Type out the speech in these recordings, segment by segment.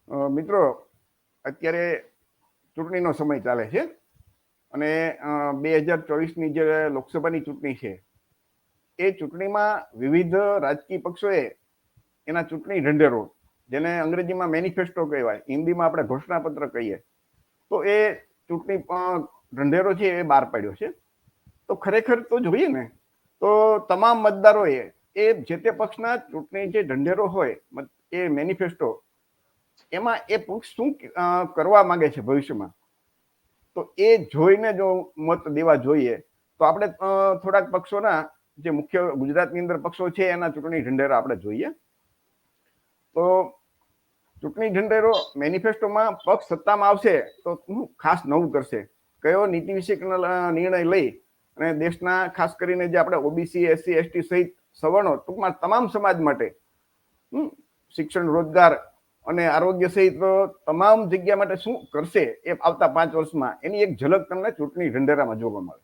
મિત્રો, અત્યારે ચૂંટણીનો સમય ચાલે છે અને 2024ની જે લોકસભાની ચૂંટણી છે એ ચૂંટણીમાં વિવિધ રાજકીય પક્ષોએ એના ચૂંટણી ઢંઢેરો, જેને અંગ્રેજીમાં મેનિફેસ્ટો કહેવાય, હિન્દીમાં આપણે ઘોષણાપત્ર કહીએ, તો એ ચૂંટણી ઢંઢેરો છે એ બહાર પાડ્યો છે. તો ખરેખર તો જોઈએ ને તો તમામ મતદારોએ એ જે તે પક્ષના ચૂંટણી જે ઢંઢેરો હોય એ મેનિફેસ્ટો, એમાં એ પક્ષ શું કરવા માંગે છે ભવિષ્યમાં, તો એ જોઈને જો મત દેવા જોઈએ. તો આપણે થોડાક પક્ષોના જે મુખ્ય ગુજરાતની અંદર પક્ષો છે એના ચૂંટણી ઢંઢેરા આપણે જોઈએ. તો ચૂંટણી ઢંઢેરો મેનિફેસ્ટોમાં પક્ષ સત્તામાં આવશે તો શું ખાસ નવું કરશે, કયો નીતિ વિષયક નિર્ણય લઈ અને દેશના ખાસ કરીને જે આપણે ઓબીસી, એસસી, એસટી સહિત સવર્ણો, ટૂંકમાં તમામ સમાજ માટે શિક્ષણ, રોજગાર અને આરોગ્ય સહિત તમામ જગ્યા માટે શું કરશે એ આવતા 5 વર્ષમાં, એની એક ઝલક તમને ચૂંટણી ઢંઢેરામાં જોવા મળે.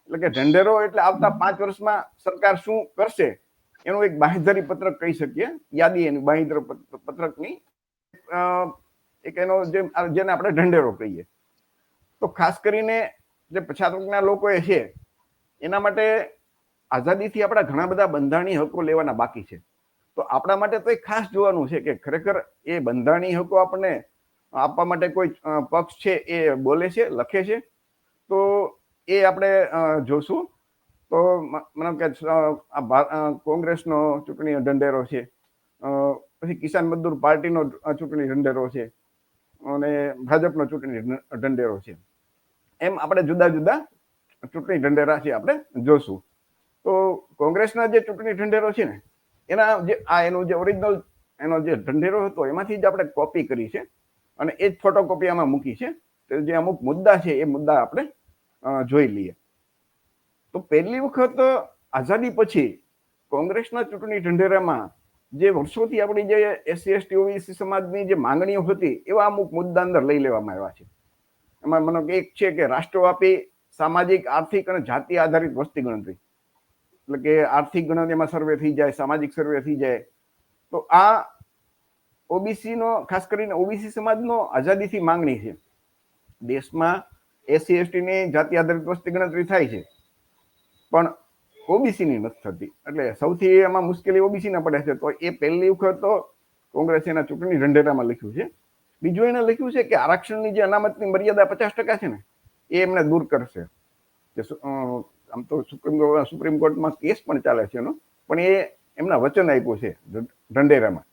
એટલે કે ઢંઢેરો એટલે આવતા 5 વર્ષમાં સરકાર શું કરશે એનું એક બાંહેધરી પત્રક કહી શકીએ, યાદી એની બાંહેધરી પત્રકની એક એનો જેને આપણે ઢંઢેરો કહીએ. તો ખાસ કરીને જે પછાત વર્ગના લોકો છે એના માટે આઝાદીથી આપણા ઘણા બધા બંધારણીય હકો લેવાના બાકી છે. તો આપણા માટે તો એ ખાસ જોવાનું છે કે ખરેખર એ બંધારણીય હકો આપણને આપવા માટે કોઈ પક્ષ છે એ બોલે છે, લખે છે, તો એ આપણે જોશું. તો મતલબ કે કોંગ્રેસનો ચૂંટણી ઢંઢેરો છે, પછી કિસાન મજદૂર પાર્ટીનો ચૂંટણી ઢંઢેરો છે અને ભાજપનો ચૂંટણી ઢંઢેરો છે. એમ આપણે જુદા જુદા ચૂંટણી ઢંઢેરા છે આપણે જોશું. તો કોંગ્રેસના જે ચૂંટણી ઢંઢેરો છે ને એનું જે ઓરિજિનલ એનો જે ઢંઢેરો હતો એમાંથી જ આપણે કોપી કરી છે અને એ જ ફોટોકોપી આમાં મૂકી છે. જે અમુક મુદ્દા છે એ મુદ્દા આપણે જોઈ લઈએ. તો પહેલી વખત આઝાદી પછી કોંગ્રેસના ચૂંટણી ઢંઢેરામાં જે વર્ષોથી આપણી જે એસસી, એસટી, ઓબીસી સમાજની જે માંગણીઓ હતી એવા અમુક મુદ્દા અંદર લઈ લેવામાં આવ્યા છે. એમાં મને એક છે કે રાષ્ટ્રવ્યાપી સામાજિક, આર્થિક અને જાતિ આધારિત વસ્તી ગણતરી, એટલે કે આર્થિક ગણતરીમાં સર્વે થઈ જાય, સામાજિક સર્વે થઈ જાય. તો આ ઓબીસીનો, ખાસ કરીને ઓબીસી સમાજનો આઝાદીથી માંગણી છે. દેશમાં એસસી, એસટીની જાતિ આધારિત વસ્તી ગણતરી થાય છે પણ ઓબીસીની નથી થતી, એટલે સૌથી એમાં મુશ્કેલી ઓબીસીને પડે છે. તો એ પહેલી વખત તો કોંગ્રેસે એના ચૂંટણી ઢંઢેરામાં લખ્યું છે. બીજું એને લખ્યું છે કે આરક્ષણની જે અનામતની મર્યાદા 50% છે ને એ એમને દૂર કરશે. આમ તો સુપ્રીમ કોર્ટમાં કેસ પણ ચાલે છે એનો, પણ એ એમના વચન આપ્યું છે ઢંઢેરામાં.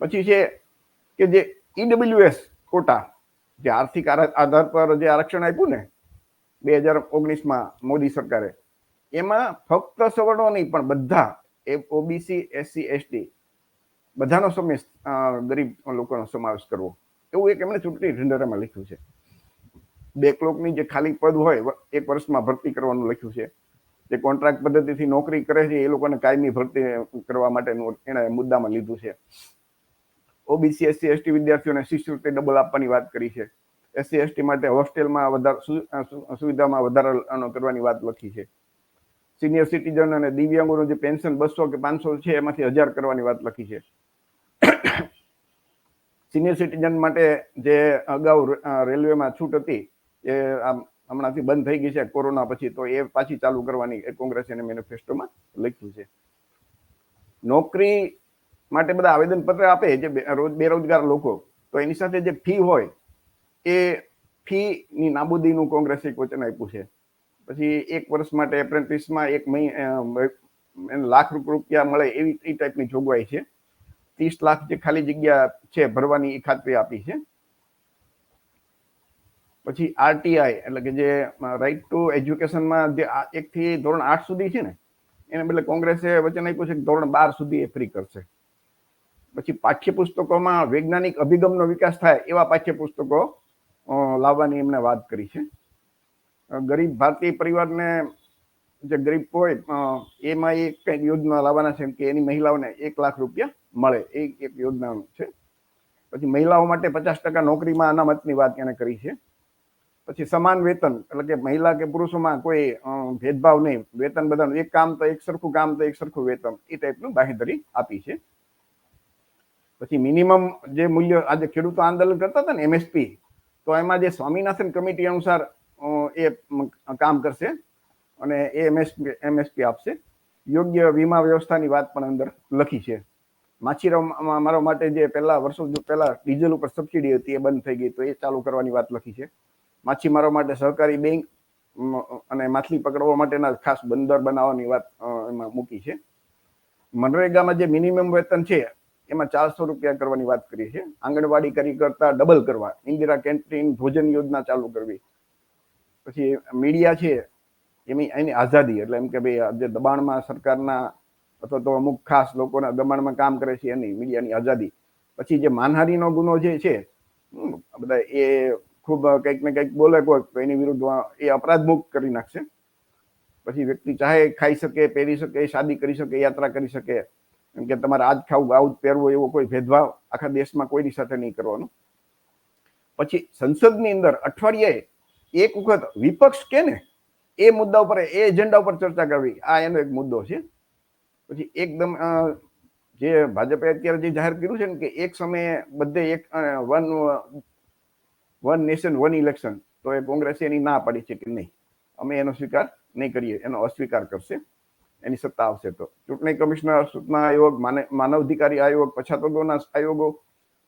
પછી છે કે જે ઈડબ્લ્યુએસ કોટા, જે આર્થિક આધાર પર જે આરક્ષણ આપ્યું ને 2019માં મોદી સરકારે, એમાં ફક્ત સવર્ણો નહીં પણ બધા ઓબીસી, એસસી, એસટી બધાનો સમાવેશ, ગરીબ લોકોનો સમાવેશ કરવો, એવું એક એમણે ચૂંટણી ઢંઢેરામાં લખ્યું છે. બેકલોગની જે ખાલી પદ હોય 1 વર્ષમાં ભરતી કરવાનું લખ્યું છે. જે કોન્ટ્રાક્ટ પદ્ધતિથી નોકરી કરે છે એ લોકોને કાયમી ભરતી કરવા માટેનું એને મુદ્દામાં લીધું છે. ઓબીસી, એસસી, એસટી વિદ્યાર્થીઓને શિષ્યવૃત્તિ ડબલ આપવાની વાત કરી છે. એસસી, એસટી માટે હોસ્ટેલમાં સુવિધામાં વધારો કરવાની વાત લખી છે. સિનિયર સિટીઝન અને દિવ્યાંગોનું જે પેન્શન 200 કે 500 છે એમાંથી 1000 કરવાની વાત લખી છે. સિનિયર સિટીઝન માટે જે અગાઉ રેલવેમાં છૂટ હતી એ હમણાંથી બંધ થઈ ગઈ છે કોરોના પછી, તો એ પાછી ચાલુ કરવાની એ કોંગ્રેસ એને મેનિફેસ્ટોમાં લખ્યું છે. નોકરી માટે બધા આવેદન પત્ર આપે જે બેરોજગાર લોકો, તો એની સાથે જે ફી હોય એ ફી ની નાબૂદીનું કોંગ્રેસે એક વચન આપ્યું છે. પછી 1 વર્ષ માટે એપ્રેન્ટિસમાં 1 લાખ રૂપિયા મળે એવી એ ટાઈપની જોગવાઈ છે. 30 લાખ જે ખાલી જગ્યા છે ભરવાની એ ખાતરી આપી છે. પછી આરટીઆઈ એટલે કે જે રાઈટ ટુ એજ્યુકેશનમાં જે 1 થી ધોરણ 8 સુધી છે ને એને બદલે કોંગ્રેસે વચન આપ્યું છે કે ધોરણ 12 સુધી એ ફ્રી કરશે. પછી પાઠ્યપુસ્તકોમાં વૈજ્ઞાનિક અભિગમનો વિકાસ થાય એવા પાઠ્યપુસ્તકો લાવવાની એમને વાત કરી છે. ગરીબ ભારતીય પરિવારને જે ગરીબ હોય એમાં એક કંઈક યોજના લાવવાના છે કે એની મહિલાઓને 1 લાખ રૂપિયા મળે, એ એક યોજના છે. પછી મહિલાઓ માટે 50% નોકરીમાં અનામતની વાત એને કરી છે. પછી સમાન વેતન, એટલે કે મહિલા કે પુરુષોમાં કોઈ ભેદભાવ નહીં, વેતન બધાનું એક કામ તો એક સરખું કામ તો એક સરખું વેતન, એ ટાઈપનું બાંહેધરી આપી છે. પછી મિનિમમ જે મૂલ્ય આજે ખેડૂતો આંદોલન કરતા હતા ને MSP, તો એમાં જે સ્વામિનાથન કમિટી અનુસાર એ કામ કરશે અને એ MSP આપશે. યોગ્ય વીમા વ્યવસ્થાની વાત પણ અંદર લખી છે. માછીમારો માટે જે પહેલા વર્ષો પહેલા ડીઝલ ઉપર સબસિડી હતી એ બંધ થઈ ગઈ, તો એ ચાલુ કરવાની વાત લખી છે. માછીમારો માટે સહકારી બેંક અને માછલી પકડવા માટેના ખાસ બંદર બનાવવાની વાત એમાં મૂકી છે. મનરેગામાં જે મિનિમમ વેતન છે એમાં 400 રૂપિયા કરવાની વાત કરી છે. આંગણવાડી કાર્યકર્તા ડબલ કરવા, ઇન્દિરા કેન્ટીન ભોજન યોજના ચાલુ કરવી. પછી મીડિયા છે એની આઝાદી, એટલે એમ કે ભાઈ જે દબાણમાં સરકારના અથવા તો અમુક ખાસ લોકોના દબાણમાં કામ કરે છે એની મીડિયાની આઝાદી. પછી જે માનહાનિનો ગુનો જે છે બધા એ ખૂબ કંઈક ને કંઈક બોલે કોઈ તો એની વિરુદ્ધમાં એ અપરાધ મુક્ત કરી નાખશે. પછી વ્યક્તિ ચાહે ખાઈ શકે, પહેરી શકે, શાદી કરી શકે, યાત્રા કરી શકે, એમ કે તમારે આજ ખાવું આવું જ પહેરવું એવો કોઈ ભેદભાવ આખા દેશમાં કોઈની સાથે નહીં કરવાનો. પછી સંસદની અંદર અઠવાડિયે એક વખત વિપક્ષ કે ને એ મુદ્દા ઉપર, એ એજન્ડા ઉપર ચર્ચા કરવી, આ એનો એક મુદ્દો છે. પછી એકદમ જે ભાજપે અત્યારે જે જાહેર કર્યું છે ને કે એક સમયે બધે એક વન નેશન વન ઇલેક્શન, તો એ કોંગ્રેસે એની ના પાડી છે કે નહીં, અમે એનો સ્વીકાર નહીં કરીએ, એનો અસ્વીકાર કરશે એની સત્તા આવશે તો. ચૂંટણી કમિશનર, સૂચના આયોગ, માનવ અધિકારી આયોગ, પછાત વર્ગોના આયોગો,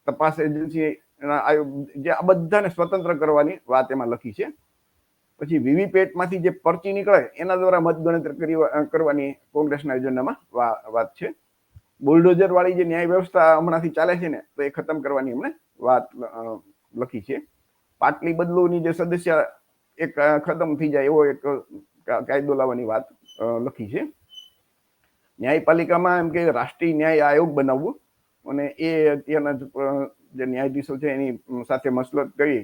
તપાસ એજન્સી આયોગ, જે આ બધાને સ્વતંત્ર કરવાની વાત એમાં લખી છે. પછી વીવીપેટમાંથી જે પરચી નીકળે એના દ્વારા મતગણતરી કરવાની કોંગ્રેસના એજન્ડામાં વાત છે. બુલડોઝર વાળી જે ન્યાય વ્યવસ્થા હમણાંથી ચાલે છે ને, તો એ ખતમ કરવાની એમણે વાત લખી છે. પાટલી બદલુની જે સદસ્ય એક ખતમ થઈ જાય એવો એક કાયદો લાવવાની વાત લખી છે. ન્યાયપાલિકામાં એમ કે રાષ્ટ્રીય ન્યાય આયોગ બનાવવું અને એ અત્યારના જે ન્યાયાધીશો છે એની સાથે મસલત કરી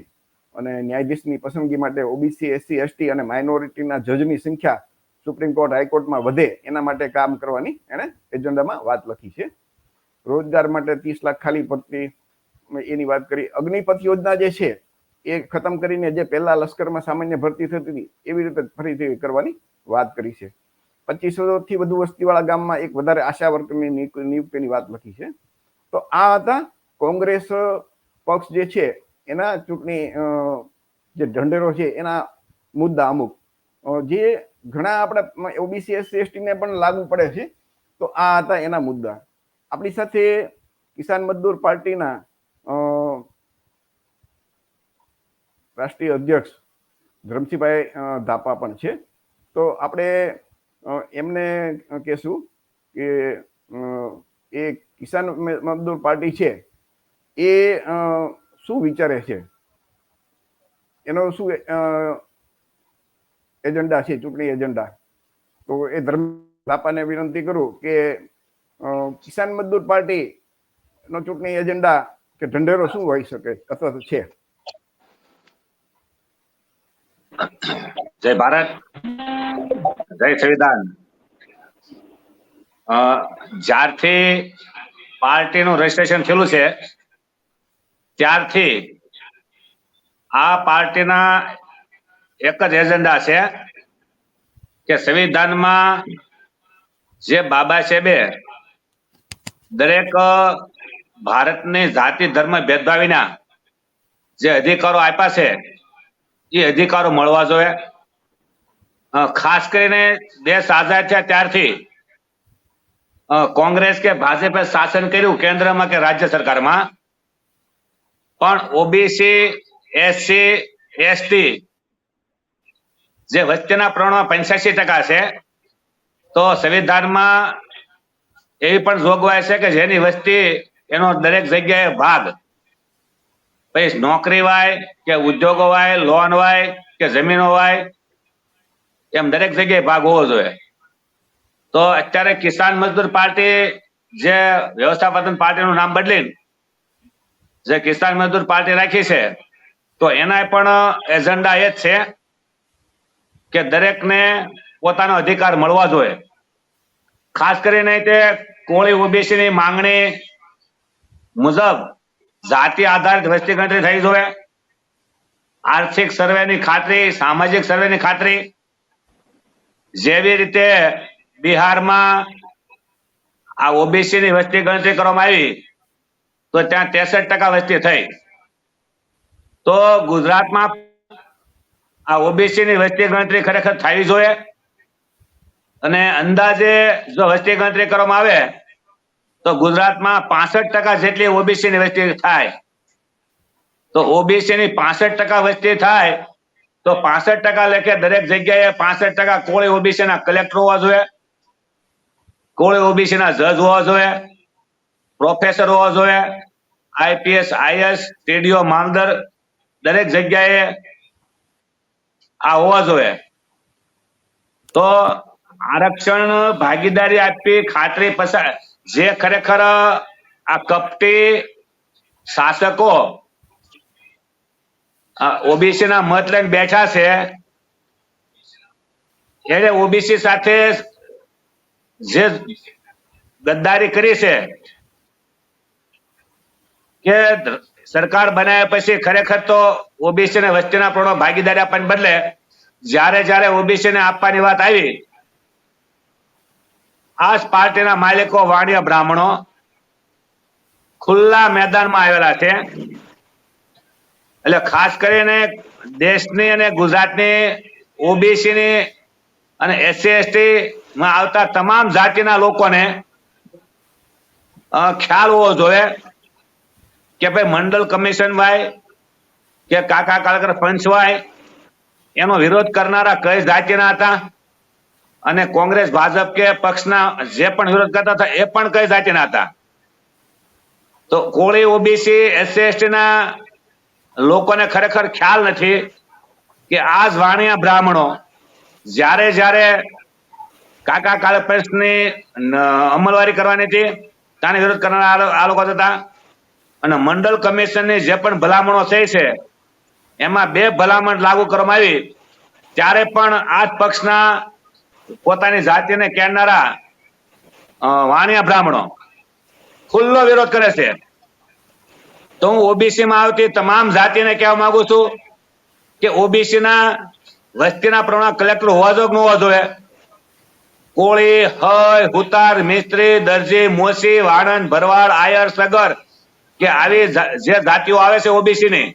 અને ન્યાયાધીશની પસંદગી માટે ઓબીસી, SC, ST અને માઇનોરિટીના જજની સંખ્યા સુપ્રીમ કોર્ટ, હાઈકોર્ટમાં વધે એના માટે કામ કરવાની એને એજન્ડામાં વાત લખી છે. રોજગાર માટે 30 લાખ ખાલી ભરતી એની વાત કરી. અગ્નિપથ યોજના જે છે એ ખતમ કરીને જે પહેલા લશ્કરમાં સામાન્ય ભરતી થતી હતી એવી રીતે ફરીથી કરવાની વાત કરી છે. 2500 થી વધુ વસ્તીવાળા ગામમાં એક વધારે આશા વર્કરની નિયુક્તિની વાત લખી છે. તો આ હતા કોંગ્રેસ પક્ષ જે છે એના ચૂંટણી જે ઢંઢેરો છે એના મુદ્દા અમુક, જે ઘણા આપણે ઓબીસી, SC, ST ને પણ લાગુ પડે છે. તો આ હતા એના મુદ્દા. આપણી સાથે કિસાન મજદૂર પાર્ટીના રાષ્ટ્રીય અધ્યક્ષ ધરમસિંહભાઈ ધાપા પણ છે. તો આપણે એમને કહેશું કે એ કિસાન મજદૂર પાર્ટી છે એ શું વિચારે છે, એનો શું એજન્ડા છે, ચૂંટણી એજન્ડા. તો એ ધાપાને વિનંતી કરું કે કિસાન મજદૂર પાર્ટી નો ચૂંટણી એજન્ડા કે ઢંઢેરો શું હોઈ શકે અથવા તો છે. જય ભારત, જય સંવિધાન. જ્યારથી પાર્ટીનું રજીસ્ટ્રેશન થયેલું છે ત્યારથી આ પાર્ટીના એક જ એજન્ડા છે કે સંવિધાનમાં જે બાબા સાહેબે દરેક ભારતની જાતિ ધર્મ ભેદભાવ વિના જે અધિકારો આપ્યા છે એ અધિકારો મળવા જોઈએ. ખાસ કરીને દેશ આઝાદ થયા ત્યારથી કોંગ્રેસ કે ભાજપે શાસન કર્યું કેન્દ્રમાં કે રાજ્ય સરકારમાં, પણ ઓબીસી, SC, ST જે વચ્ચેના પ્રમાણમાં 85% છે, તો સંવિધાનમાં એવી પણ જોગવાઈ છે કે જેની વસ્તી એનો દરેક જગ્યાએ ભાગ, પછી નોકરી હોય કે ઉદ્યોગો હોય, લોન હોય કે જમીનો હોય, એમ દરેક જગ્યાએ ભાગ હોવો જોઈએ. તો અત્યારે કિસાન મજદૂર પાર્ટી જે વ્યવસ્થાપન પાર્ટીનું નામ બદલીને જે કિસાન મજદૂર પાર્ટી રાખી છે, તો એના પણ એજન્ડા એ જ છે કે દરેકને પોતાનો અધિકાર મળવા જોઈએ. ખાસ કરીને તે કોળી ઓબીસીની માંગણી મુજબ જાતિ આધારિત વસ્તી ગણતરી થઈ જોઈએ, આર્થિક સર્વેની ખાતરી, સામાજિક સર્વેની ખાતરી, જેવી રીતે બિહારમાં આ ઓબીસી ની વસ્તી ગણતરી કરવામાં આવી તો ત્યાં 63% વસ્તી થઈ. તો ગુજરાતમાં આ ઓબીસી ની વસ્તી ગણતરી ખરેખર થવી જોઈએ, અને અંદાજે જો વસ્તી ગણતરી કરવામાં આવે તો ગુજરાતમાં 65% જેટલી ઓબીસી ની વસ્તી થાય. તો ઓબીસી ની 65% વસ્તી થાય તો 65% લેખે દરેક જગ્યાએ 65% કોળી ઓબીસી ના કલેક્ટર હોવા જોઈએ, કોળી ઓબીસી ના જજ હોવા જોઈએ, પ્રોફેસર હોવા જોઈએ, આઈપીએસ આઈએસ ટીડીઓ મામલતદાર દરેક જગ્યાએ આ હોવા જોઈએ. તો આરક્ષણ ભાગીદારી આપી ખાતરી પસાર જે ખરેખર આ કપટી શાસકો ઓબીસી ના મત લઈને બેઠા છે, એને ઓબીસી સાથે જે ગદ્દારી કરી છે કે સરકાર બનાવ્યા પછી ખરેખર તો ઓબીસી ને વસ્તીના પ્રમાણમાં ભાગીદારી આપવાને બદલે જ્યારે ઓબીસી ને આપવાની વાત આવી, આ જ પાર્ટીના માલિકો વાણિયા બ્રાહ્મણો ખુલ્લા મેદાનમાં આવેલા છે. એટલે ખાસ કરીને દેશની અને ગુજરાતની ઓબીસી ની અને એસસી એસટી માં આવતા તમામ જાતિના લોકોને ખ્યાલ હોવો જોઈએ કે ભાઈ મંડળ કમિશન વાય કે કાકા કાળકર પંચ વાય એનો વિરોધ કરનારા કઈ જાતિના હતા, અને કોંગ્રેસ ભાજપ કે પક્ષના જે પણ વિરોધ કરતા હતા એ પણ કઈ જાતિના હતા. તો કોળી ઓબીસી એસસી એસટી ના લોકોને ખરેખર ખ્યાલ નથી કે આ જ વાણિયા બ્રાહ્મણો જ્યારે કાકા કાળપંચની અમલવારી કરવાની હતી તાને વિરોધ કરનારા આ લોકો હતા, અને મંડળ કમિશનની જે પણ ભલામણો થઈ છે એમાં 2 ભલામણ લાગુ કરવામાં આવી ત્યારે પણ આ જ પક્ષના પોતાની જાતિને કહેનારા વાણિયા બ્રાહ્મણો ખુલ્લો વિરોધ કરે છે. તો હું ઓબીસી માં આવતી તમામ જાતિને કહેવા માંગુ છું કે ઓબીસી ના વસ્તીના પ્રમાણ કલેક્ટર હોવા જોઈએ કે ન હોવા જોઈએ? કોળી, હય, હુતાર, મિસ્ત્રી, દરજી, મોસી, વાણંદ, ભરવાડ, આયર, સગર કે આવી જે જાતિઓ આવે છે ઓબીસી ની,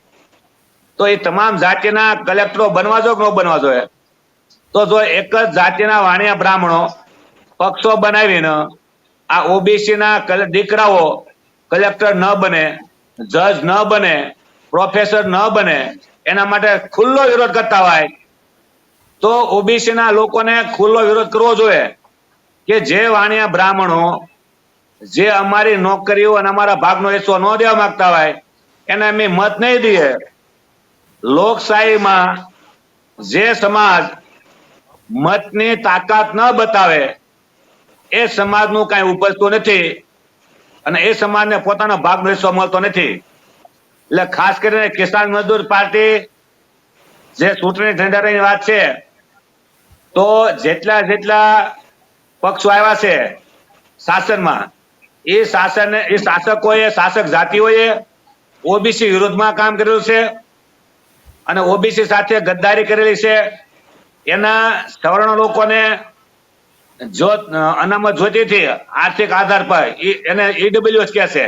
તો એ તમામ જાતિના કલેક્ટરો બનવા જોઈએ કે ન બનવા જોઈએ? તો જો એક જ જાતિના વાણિયા બ્રાહ્મણો પક્ષો બનાવીને આ ઓબીસી ના દીકરાઓ કલેક્ટર ન બને, જજ ન બને, પ્રોફેસર ન બને, એના માટે ખુલ્લો વિરોધ કરતા હોય તો ઓબીસી ના લોકોને ખુલ્લો વિરોધ કરવો જોઈએ કે જે વાણિયા બ્રાહ્મણો જે અમારી નોકરીઓ અને અમારા ભાગનો હિસ્સો ન દેવા માંગતા હોય એને અમે મત નહીં દઈએ. લોકશાહીમાં જે સમાજ મતની તાકાત ન બતાવે એ સમાજનું કઈ ઉપજતું નથી, અને એ સમાજને પોતાનો ભાગનો હિસ્સો મળતો નથી. એટલે ખાસ કરીને કિસાન મજદૂર પાર્ટી જે ચૂંટણી ઢંઢેરાની વાત છે, તો જેટલા પક્ષો આવ્યા છે શાસનમાં, એ શાસકોએ શાસક જાતિઓએ ઓબીસી વિરોધમાં કામ કરેલું છે અને ઓબીસી સાથે ગદ્દારી કરેલી છે. એના સવર્ણ લોકોને જો અનામત જોઈતી હતી આર્થિક આધાર પર, એને ઈડબ્લ્યુએસ કહે છે,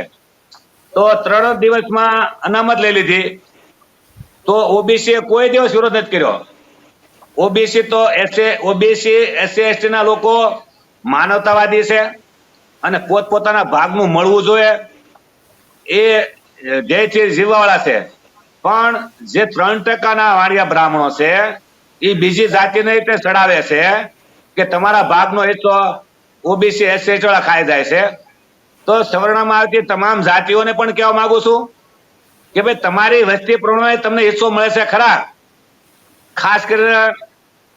તો 3 દિવસમાં અનામત લઈ લીધી. તો ઓબીસી કોઈ દિવસ વિરોધ નથી કર્યો. ઓબીસી એસસી એસટી ના લોકો માનવતાવાદી છે અને પોતપોતાના ભાગનું મળવું જોઈએ એ ધ્યેયથી જીવવાવાળા છે. પણ જે 3% ના વાણિયા બ્રાહ્મણો છે એ બીજી જાતિને રીતે ચડાવે છે કે તમારા ભાગનો હિસ્સો ઓબીસી એસસી વાળા ખાઈ જાય છે. તો સવર્ણમાં આવતી તમામ જાતિઓને પણ કહેવા માંગુ છું કે ભાઈ તમારી વસ્તી પ્રમાણે તમને હિસ્સો મળે છે ખરા. ખાસ કરીને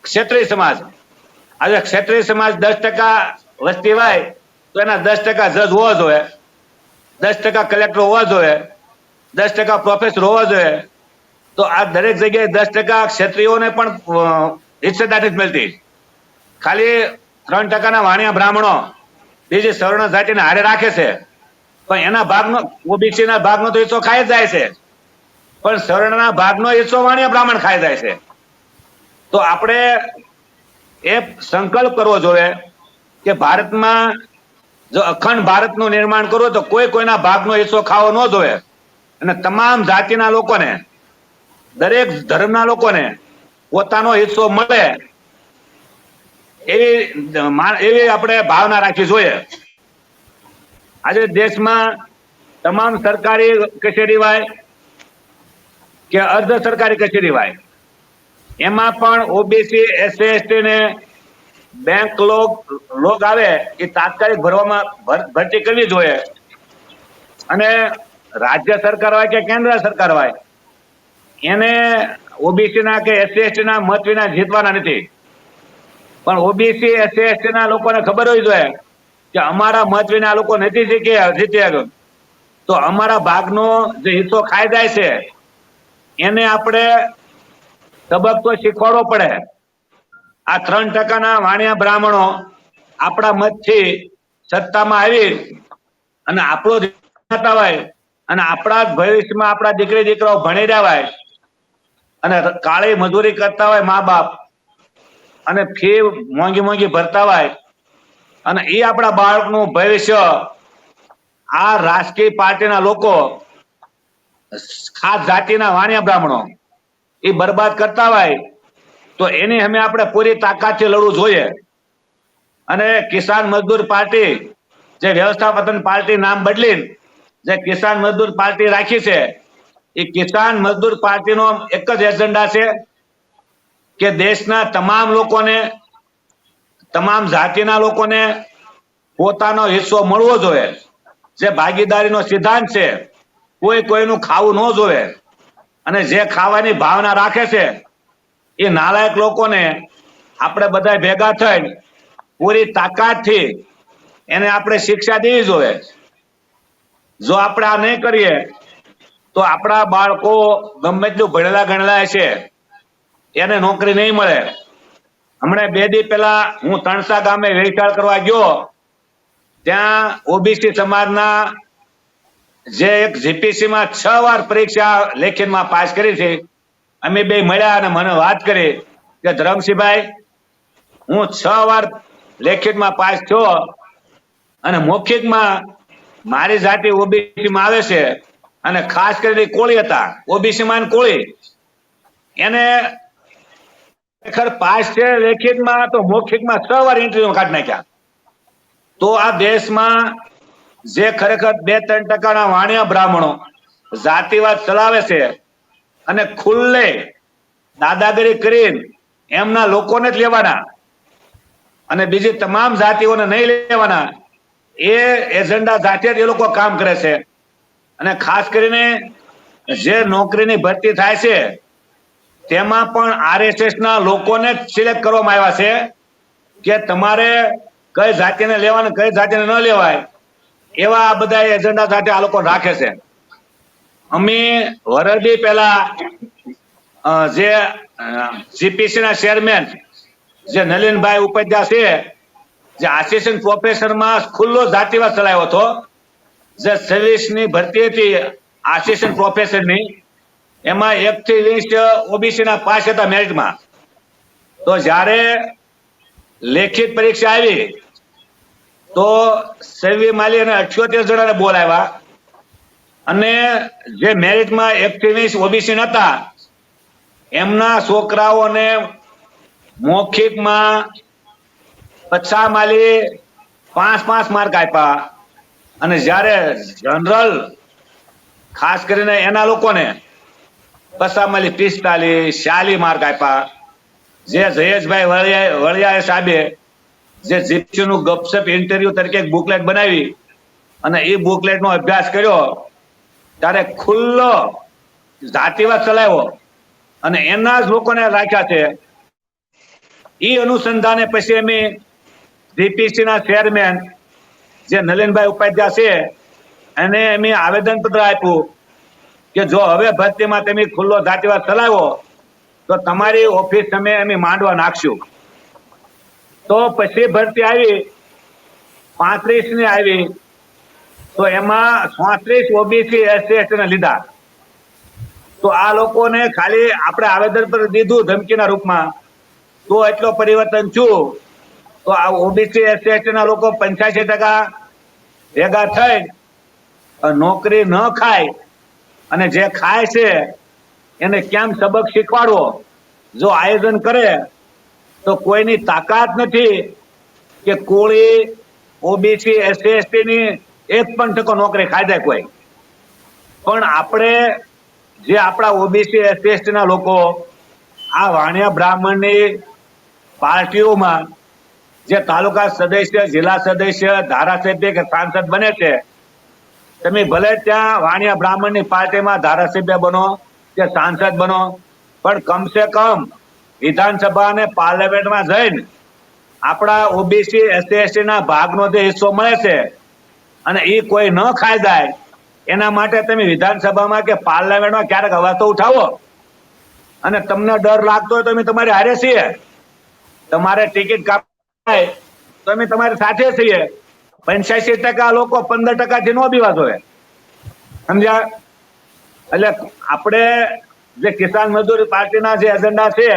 ક્ષત્રિય સમાજ, આજે ક્ષત્રિય સમાજ 10% વસ્તી હોય તો એના 10% જજ હોવા જોઈએ, 10% કલેક્ટર હોવા જોઈએ, 10% પ્રોફેસર હોવા જોઈએ. તો આ દરેક જગ્યાએ 10% ક્ષત્રિયોને પણ હિસ્સેદારી નથી મળતી. ખાલી 3% ના વાણિયા બ્રાહ્મણો બીજી સવર્ણ જાતિને હારે રાખે છે, પણ એના ભાગનો ઓબીસી ના ભાગનો તો હિસ્સો ખાઈ જાય છે, પણ સવર્ણના ભાગનો હિસ્સો વાણિયા બ્રાહ્મણ ખાઈ જાય છે. તો આપણે એ સંકલ્પ કરવો જોઈએ કે ભારતમાં જો અખંડ ભારતનું નિર્માણ કરવું તો કોઈના ભાગનો હિસ્સો ખાવો ન જોઈએ અને તમામ જાતિના લોકોને, દરેક ધર્મના લોકોને પોતાનો હિસ્સો મળે એવી આપણે ભાવના રાખવી જોઈએ. આજે દેશમાં તમામ સરકારી કચેરી હોય કે અર્ધ સરકારી કચેરી હોય, એમાં પણ ઓબીસી, એસસી, એસટી ને બેંક લોગ આવે એ તાત્કાલિક ભરતી કરવી જોઈએ. અને રાજ્ય સરકાર હોય કે કેન્દ્ર સરકાર હોય, એને ઓબીસી ના કે એસસી એસટી ના મત વિના જીતવાના નથી. પણ ઓબીસી, એસસી એસટી ના લોકોને ખબર હોવી જોઈએ કે અમારા મત વિના આ લોકો નથી જીત્યા, તો અમારા ભાગનો જે હિસ્સો ખાઈ જાય છે એને આપણે સબક તો શીખવાડવો પડે. આ 3% વાણિયા બ્રાહ્મણો આપણા મતથી સત્તામાં આવી અને આપણો હોય અને આપણા જ ભવિષ્યમાં આપણા દીકરી દીકરાઓ ભણી રહ્યા હોય અને કાળી મજૂરી કરતા હોય મા બાપ અને ફી મોંઘી ભરતા હોય અને એ આપણા બાળકનું ભવિષ્ય આ રાજકીય પાર્ટીના લોકો, ખાસ જાતિના વાણિયા બ્રાહ્મણો એ બરબાદ કરતા હોય તો એની અમે આપણે પૂરી તાકાતથી લડવું જોઈએ. અને કિસાન મજદૂર પાર્ટી જે વ્યવસ્થાપન પાર્ટી નામ બદલી જે કિસાન મજદૂર પાર્ટી રાખી છે, એ કિસાન મજદૂર પાર્ટીનો એક જ એજન્ડા છે કે દેશના તમામ લોકોને, તમામ જાતિના લોકોને પોતાનો હિસ્સો મળવો જોઈએ. જે ભાગીદારીનો સિદ્ધાંત છે, કોઈનું ખાવું ન જોઈએ. અને જે ખાવાની ભાવના રાખે છે એ નાલાયક લોકોને આપણે બધા ભેગા થઈને પૂરી તાકાતથી એને આપણે શિક્ષા દેવી જોઈએ. જો આપણે આ નહીં કરીએ તો આપણા બાળકો ગમે તેટલું ભણેલા ગણેલા છે એને નોકરી નહીં મળે. હમણાં 2 દિવસ પહેલા હું તણસા ગામે વેચાણ કરવા ગયો, ત્યાં ઓબીસી સમાજના જે એક જીપીસી માં 6 વાર પરીક્ષા લેખિતમાં પાસ કરી છે, અમે બે મળ્યા અને મને વાત કરી કે ધરમસિંહભાઈ, હું 6 વાર લેખિતમાં પાસ થયો અને મૌખિકમાં મારી જાતિ ઓબીસી માં આવે છે અને ખાસ કરીને કોળી હતા, ઓબીસી માં કોળી, એને ખરેખર પાસ છે લેખિતમાં તો મૌખિકમાં 6 વાર ઇન્ટરવ્યુ કાઢી નાખ્યા. તો આ દેશમાં જે ખરેખર 2-3% વાણિયા બ્રાહ્મણો જાતિવાદ ચલાવે છે અને ખુલ્લે દાદાગીરી કરીને એમના લોકોને જ લેવાના અને બીજી તમામ જાતિઓને નહીં લેવાના, એ એજન્ડા સાથે જ એ લોકો કામ કરે છે. અને ખાસ કરીને જે નોકરીની ભરતી થાય છે તેમાં પણ આરએસએસ ના લોકોને જ સિલેક્ટ કરવામાં આવ્યા છે કે તમારે કઈ જાતિને લેવાને કઈ જાતિને ન લેવાય, એવા આ બધા એજન્ડા સાથે આ લોકો રાખે છે. અમે વરદી પહેલા જે જીપીસી ના ચેરમેન જે નલિનભાઈ ઉપાધ્યાય છે, જે આસિસ્ટન્ટ પ્રોફેસરમાં ખુલ્લો જાતિવાદ ચલાવ્યો હતો. જે 26 ની ભરતી હતી આસિસ્ટન્ટ પ્રોફેસરની, એમાં 1 થી 20 ઓબીસી ના પાસ હતા મેરિટમાં. તો જ્યારે લેખિત પરીક્ષા આવી તો 26 માલી અને 78 જણાને બોલાવ્યા અને જે મેરિટમાં 1 થી 20 ઓબીસી નતા એમના છોકરાઓને મૌખિકમાં 50 માલી 5 માર્ક આપ્યા અને જ્યારે જનરલ ખાસ કરીને એના લોકોને 50 માલી 45-46 માર્ક આપ્યા. જે જયેશભાઈ વળિયા સાહેબે જે જીપસી નું ગપસપ ઇન્ટરવ્યુ તરીકે એક બુકલેટ બનાવી અને એ બુકલેટ નો અભ્યાસ કર્યો ત્યારે ખુલ્લો જાતિવાદ ચલાવ્યો અને એના જ લોકોને રાખ્યા છે. એ અનુસંધાને પછી અમે જીપીસી ના ચેરમેન જે નલિનભાઈ ઉપાધ્યાય છે એને અમે આવેદન પત્ર આપ્યું કે જો હવે ભરતીમાં તમે ખુલ્લો જાતિવાદ ચલાવ્યો તો તમારી ઓફિસ અમે માંડવા નાખશું. તો પછી ભરતી આવી 35 ની આવી તો એમાં 36 ઓબીસી એસસી એસટી ને લીધા. તો આ લોકોને ખાલી આપણે આવેદન પર દીધું ધમકીના રૂપમાં તો એટલો પરિવર્તન થયું. તો આ ઓબીસી એસસી એસટી ના લોકો 85% ભેગા થઈ નોકરી ન ખાય અને જે ખાય છે એને કેમ સબક શીખવાડવો, જો આયોજન કરે તો કોઈની તાકાત નથી કે કોળી, ઓબીસી, એસસી, એસટી ની 1% નોકરી ખાઈ જાય કોઈ. પણ આપણે જે આપણા ઓબીસી, એસસી, એસટી ના લોકો આ વાણિયા બ્રાહ્મણની પાર્ટીઓમાં જે તાલુકા સદસ્ય, જિલ્લા સદસ્ય, ધારાસભ્ય કે સાંસદ બને છે, તમે ભલે ત્યાં વાણિયા બ્રાહ્મણની પાર્ટીમાં ધારાસભ્ય બનો કે સાંસદ બનો, પણ કમસે કમ વિધાનસભા અને પાર્લામેન્ટમાં જઈને આપણા ઓબીસી, એસસી, એસટી ના ભાગનો જે હિસ્સો મળે છે અને એ કોઈ ન ખાઈ જાય એના માટે તમે વિધાનસભામાં કે પાર્લામેન્ટમાં ક્યારેક અવાજ તો ઉઠાવો. અને તમને ડર લાગતો હોય તો અમે તમારી હારે છીએ, તમારે ટિકિટ કાપાય તો અમે તમારી સાથે છીએ. 85% લોકો 15% થી નો બીવા જોઈએ, સમજ્યા? એટલે આપણે જે કિસાન મજદૂર પાર્ટીના જે એજન્ડા છે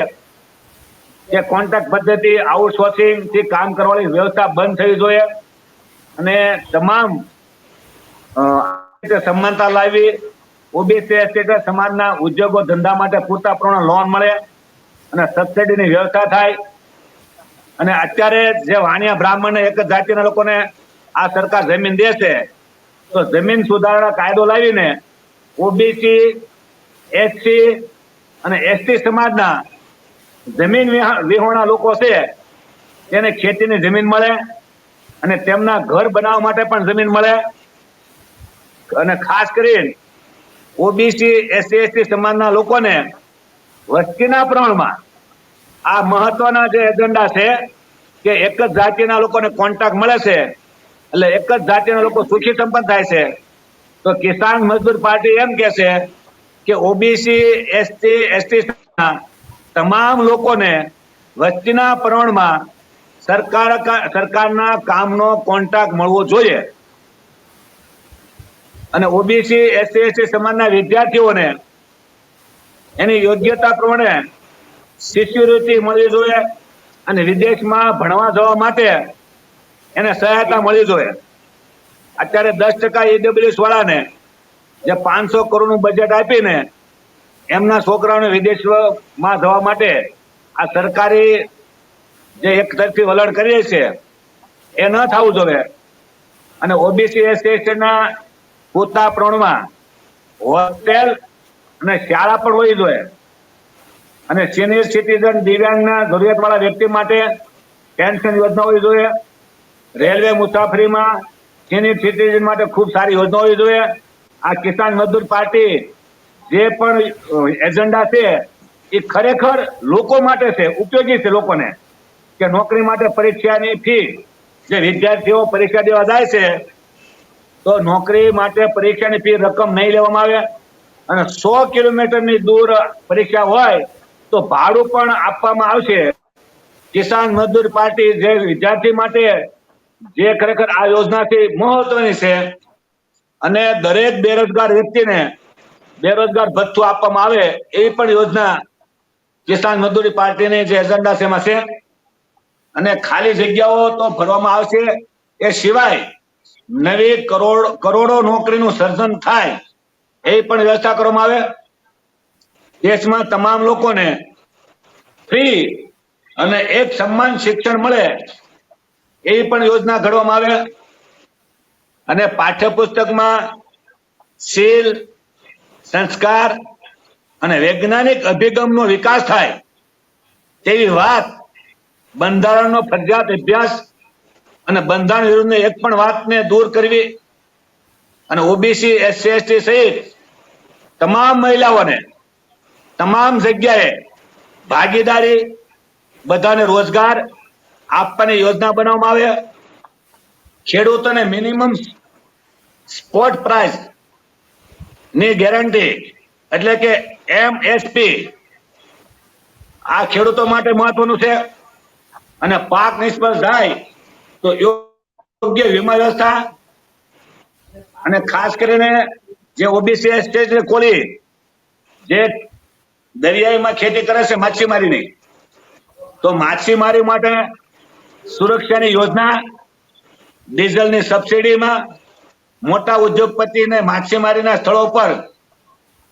કે કોન્ટ્રાક્ટ પદ્ધતિ, આઉટસોર્સિંગ થી કામ કરવાની વ્યવસ્થા બંધ થવી જોઈએ અને તમામ સમાનતા લાવી, ઓબીસી, એસટી સમાજના ઉદ્યોગો ધંધા માટે પૂરતા પ્રમાણમાં લોન મળે અને સબસિડીની વ્યવસ્થા થાય. અને અત્યારે જે વાણિયા બ્રાહ્મણ એક જ જાતિના લોકોને આ સરકાર જમીન દેશે, તો જમીન સુધારણા કાયદો લાવીને ઓબીસી, એસસી અને એસટી સમાજના જમીન વિહોણા લોકો છે તેને ખેતીની જમીન મળે અને તેમના ઘર બનાવવા માટે પણ જમીન મળે. અને ખાસ કરીને ઓબીસી, એસસી, એસટી સમાજના લોકોને વસ્તીના પ્રમાણમાં આ મહત્વના જે એજન્ડા છે કે એક જ જાતિના લોકોને કોન્ટ્રાક્ટ મળે છે એટલે એક જ જાતિના લોકો સુખી સંપન્ન થાય છે. તો કિસાન મજદૂર પાર્ટી એમ કે છે કે ઓબીસી, એસટી, એસટી તમામ લોકોને વસ્તીના પ્રમાણમાં સરકારના કામનો કોન્ટ્રાક્ટ મળવો જોઈએ અને ઓબીસી, એસસી, એસટી સમાજના વિદ્યાર્થીઓને એની યોગ્યતા પ્રમાણે શિષ્યવૃત્તિ મળવી જોઈએ અને વિદેશમાં ભણવા જવા માટે એને સહાયતા મળવી જોઈએ. અત્યારે 10% ઈડબ્લ્યુએસ વાળાને જે 500 કરોડનું બજેટ આપીને એમના છોકરાઓને વિદેશમાં જવા માટે આ સરકારી જે એક તરફી વલણ કરીએ છે એ ન થવું જોઈએ અને ઓબીસી, એસસી ના પૂરતા પ્રમાણમાં હોસ્ટેલ અને શાળા પણ હોવી જોઈએ અને સિનિયર સિટીઝન, દિવ્યાંગના જરૂરિયાતવાળા વ્યક્તિ માટે પેન્શન યોજના હોવી જોઈએ. રેલવે મુસાફરીમાં સિનિયર સિટીઝન માટે ખૂબ સારી યોજના હોવી જોઈએ. આ કિસાન મજદૂર પાર્ટી જે પણ એજન્ડા છે એ ખરેખર લોકો માટે છે, ઉપયોગી છે લોકોને, કે નોકરી માટે પરીક્ષાની ફી જે વિદ્યાર્થીઓ પરીક્ષા દેવા જાય છે તો નોકરી માટે પરીક્ષાની ફી રકમ નહીં લેવામાં આવે અને 100 કિલોમીટરની દૂર પરીક્ષા હોય તો ભાડું પણ આપવામાં આવશે. કિસાન મજદૂર પાર્ટી જે વિદ્યાર્થી માટે જે ખરેખર આ યોજનાથી મહત્વની છે અને દરેક બેરોજગાર વ્યક્તિને બેરોજગાર ભથ્થું આપવામાં આવે એવી પણ યોજના કિસાન મજદૂરી પાર્ટીની જે એજન્ડા છે એમાં છે. અને ખાલી જગ્યાઓ તો ભરવામાં આવશે, એ સિવાય નવી કરોડો નોકરીનું સર્જન થાય એ પણ વ્યવસ્થા કરવામાં આવે. દેશમાં તમામ લોકોને ફ્રી અને એક સમાન શિક્ષણ મળે એવી પણ યોજના ઘડવામાં આવે અને પાઠ્યપુસ્તકમાં શીલ, સંસ્કાર અને વૈજ્ઞાનિક અભિગમનો વિકાસ થાય તેવી વાત, બંધારણનો ફરજિયાત અભ્યાસ અને બંધારણ વિરુદ્ધની એક પણ વાતને દૂર કરવી અને ઓબીસી, એસસી, એસટી સહિત તમામ મહિલાઓને તમામ જગ્યાએ ભાગીદારી, બધાને રોજગાર આપવાની યોજના બનાવવામાં આવે. ખેડૂતોને મિનિમમ સ્પોટ પ્રાઇસ ની ગેરંટી એટલે કે MSP આ ખેડૂતો માટે મહત્વનું છે અને પાક નિષ્ફળ જાય તો યોગ્ય વીમા વ્યવસ્થા અને ખાસ કરીને જે ઓબીસી, એસટી, કોળી જે દરિયાઈમાં ખેતી કરે છે માછીમારીની, તો માછીમારી માટે સુરક્ષાની યોજના, ડીઝલની સબસિડીમાં મોટા ઉદ્યોગપતિ ને માછીમારીના સ્થળો પર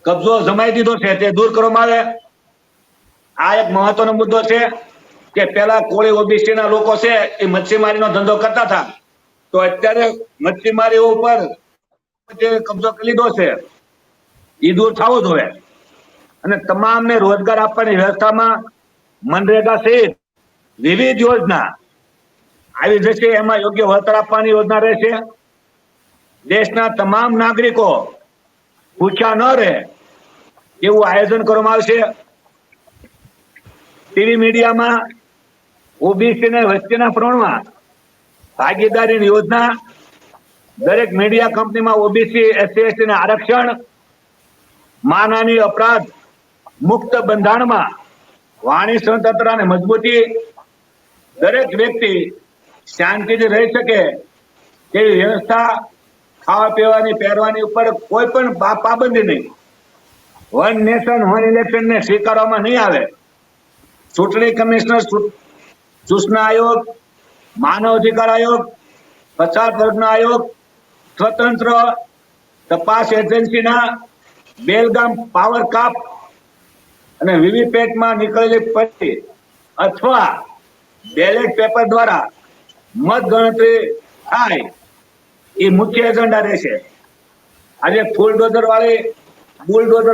કબજો જમાઈ દીધો છે તે દૂર કરવામાં આવે. આ એક મહત્વનો મુદ્દો છે કે પેલા કોળી ઓબીસી ના લોકો છે એ મચ્છીમારીનો ધંધો કરતા હતા, તો અત્યારે મચ્છીમારી ઉપર જે કબજો કરી લીધો છે એ દૂર થવો જોઈએ. અને તમામને રોજગાર આપવાની વ્યવસ્થામાં મનરેગા સહિત વિવિધ યોજના આવી જશે. એમાં યોગ્ય વળતર આપવાની યોજના રહેશે. દેશના તમામ નાગરિકો ભૂખ્યા ન રહે એવું આયોજન કરવામાં આવશે. ટીવી મીડિયામાં ઓબીસી ને વસ્તીના પ્રમાણમાં ભાગીદારીની યોજના, દરેક મીડિયા કંપનીમાં ઓબીસી એસસી એસટી આરક્ષણ, માનહાનિ અપરાધ મુક્ત બંધારણમાં વાણી સ્વતંત્રતાને મજબૂતી, દરેક વ્યક્તિ શાંતિથી રહી શકે તેવી વ્યવસ્થા, ખાવા પીવાની પહેરવાની ઉપર કોઈ પણ પાબંદી નહીં. વન નેશન વન ઇલેક્શન ને સ્વીકારવામાં નહીં આવે. ચૂંટણી કમિશનર, સૂચના આયોગ, માનવ અધિકાર આયોગ, પછાત વર્ગના આયોગ, સ્વતંત્ર તપાસ એજન્સીના બેલગામ પાવર કાપ અને વીવીપેટમાં નીકળેલી પછી અથવા બેલેટ પેપર દ્વારા મત ગણતરી થાય એ મુખ્ય એજન્ડા રહેશે. આજે બુલડોઝર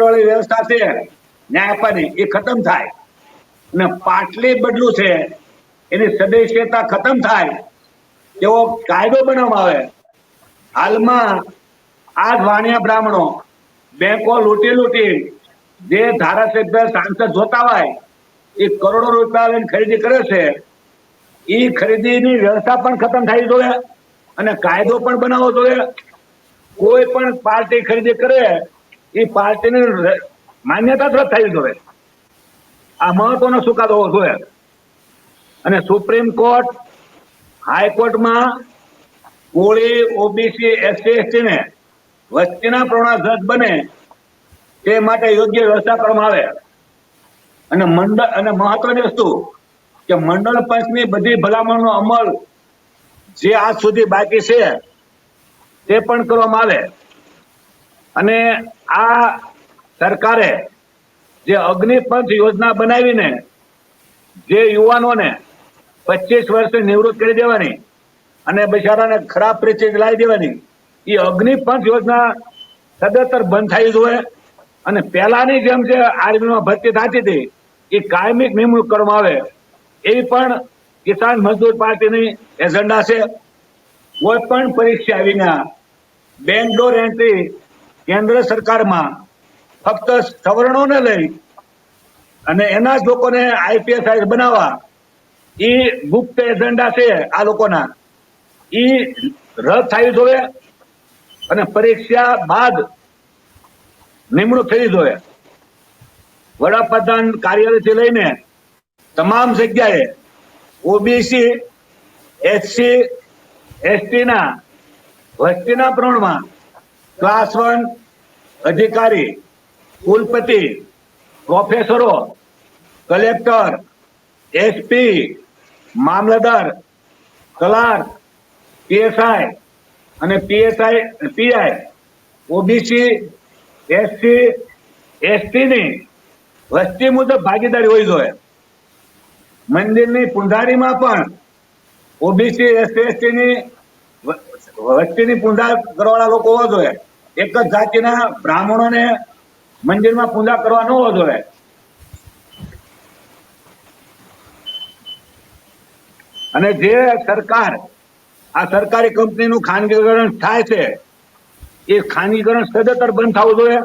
વાળી વ્યવસ્થા છે ન્યાય આપવાની, એ ખતમ થાય અને પાટલી બદલું છે એની સદસ્યતા ખતમ થાય એવો કાયદો બનાવવામાં આવે. હાલમાં આ વાણિયા બ્રાહ્મણો બેંકો લૂંટી જે ધારાસભ્ય સાંસદ જોતા હોય એ કરોડો રૂપિયા લઈને ખરીદી કરે છે, એ ખરીદીની વ્યવસ્થા પણ ખતમ થઈ જોઈએ અને કાયદો પણ બનાવવો જોઈએ. કોઈ પણ પાર્ટી ખરીદી કરે એ પાર્ટીની માન્યતા રદ થવી જોઈએ. આ મહત્વનો ચુકાદો હોવો જોઈએ. અને સુપ્રીમ કોર્ટ, હાઈકોર્ટમાં કોળી ઓબીસી એસસી એસટી ને વસ્તીના પ્રમાણ જજ બને તે માટે યોગ્ય વ્યવસ્થા કરવામાં આવે. અને મહત્વની વસ્તુ કે મંડળ પંચની બધી ભલામણનો અમલ જે આજ સુધી બાકી છે તે પણ કરવામાં આવે. અને આ સરકારે જે અગ્નિપંચ યોજના બનાવીને જે યુવાનોને 25 વર્ષે નિવૃત્ત કરી દેવાની અને બિચારાને ખરાબ પરિસ્થિતિ લાવી દેવાની, એ અગ્નિપંચ યોજના સદંતર બંધ થઈ જોઈએ. અને પહેલાની જેમ જે આર્મીમાં ભરતી થતી હતી એ કાયમી નિમણૂક કરવામાં આવે, એવી પણ કિસાન મજદૂર પાર્ટીની એજન્ડા છે. કોઈ પણ પરીક્ષા વિના બેકડોર એન્ટ્રી કેન્દ્ર સરકારમાં ફક્ત સવર્ણોને લઈ અને એના જ લોકોને આઈપીએસ બનાવવા, એ ગુપ્ત એજન્ડા છે આ લોકોના, એ રદ થવી જોઈએ અને પરીક્ષા બાદ નિમણૂક થવી જોઈએ. વડાપ્રધાન કાર્યાલયથી લઈને તમામ જગ્યાએ ઓબીસી એસસી એસટી ના વસ્તીના પ્રમાણમાં ક્લાસ 1 અધિકારી, કુલપતિ, પ્રોફેસરો, કલેક્ટર, એસપી, મામલતદાર, ક્લાર્ક, પીએસઆઈ અને પીઆઈ ઓબીસી એસસી એસટી ની વસ્તી મુજબ ભાગીદારી હોવી જોઈએ. મંદિરની પૂંજારીમાં પણ ઓબીસી એસસી એસટી ની વસ્તીની પૂંજા કરવાના લોકો હોવા જોઈએ. એક જ જાતિના બ્રાહ્મણોને મંદિરમાં પૂજા કરવા ન હોવો જોઈએ. અને જે સરકાર આ સરકારી કંપનીનું ખાનગીકરણ થાય છે એ ખાનગીકરણ સદંતર બંધ થવું જોઈએ.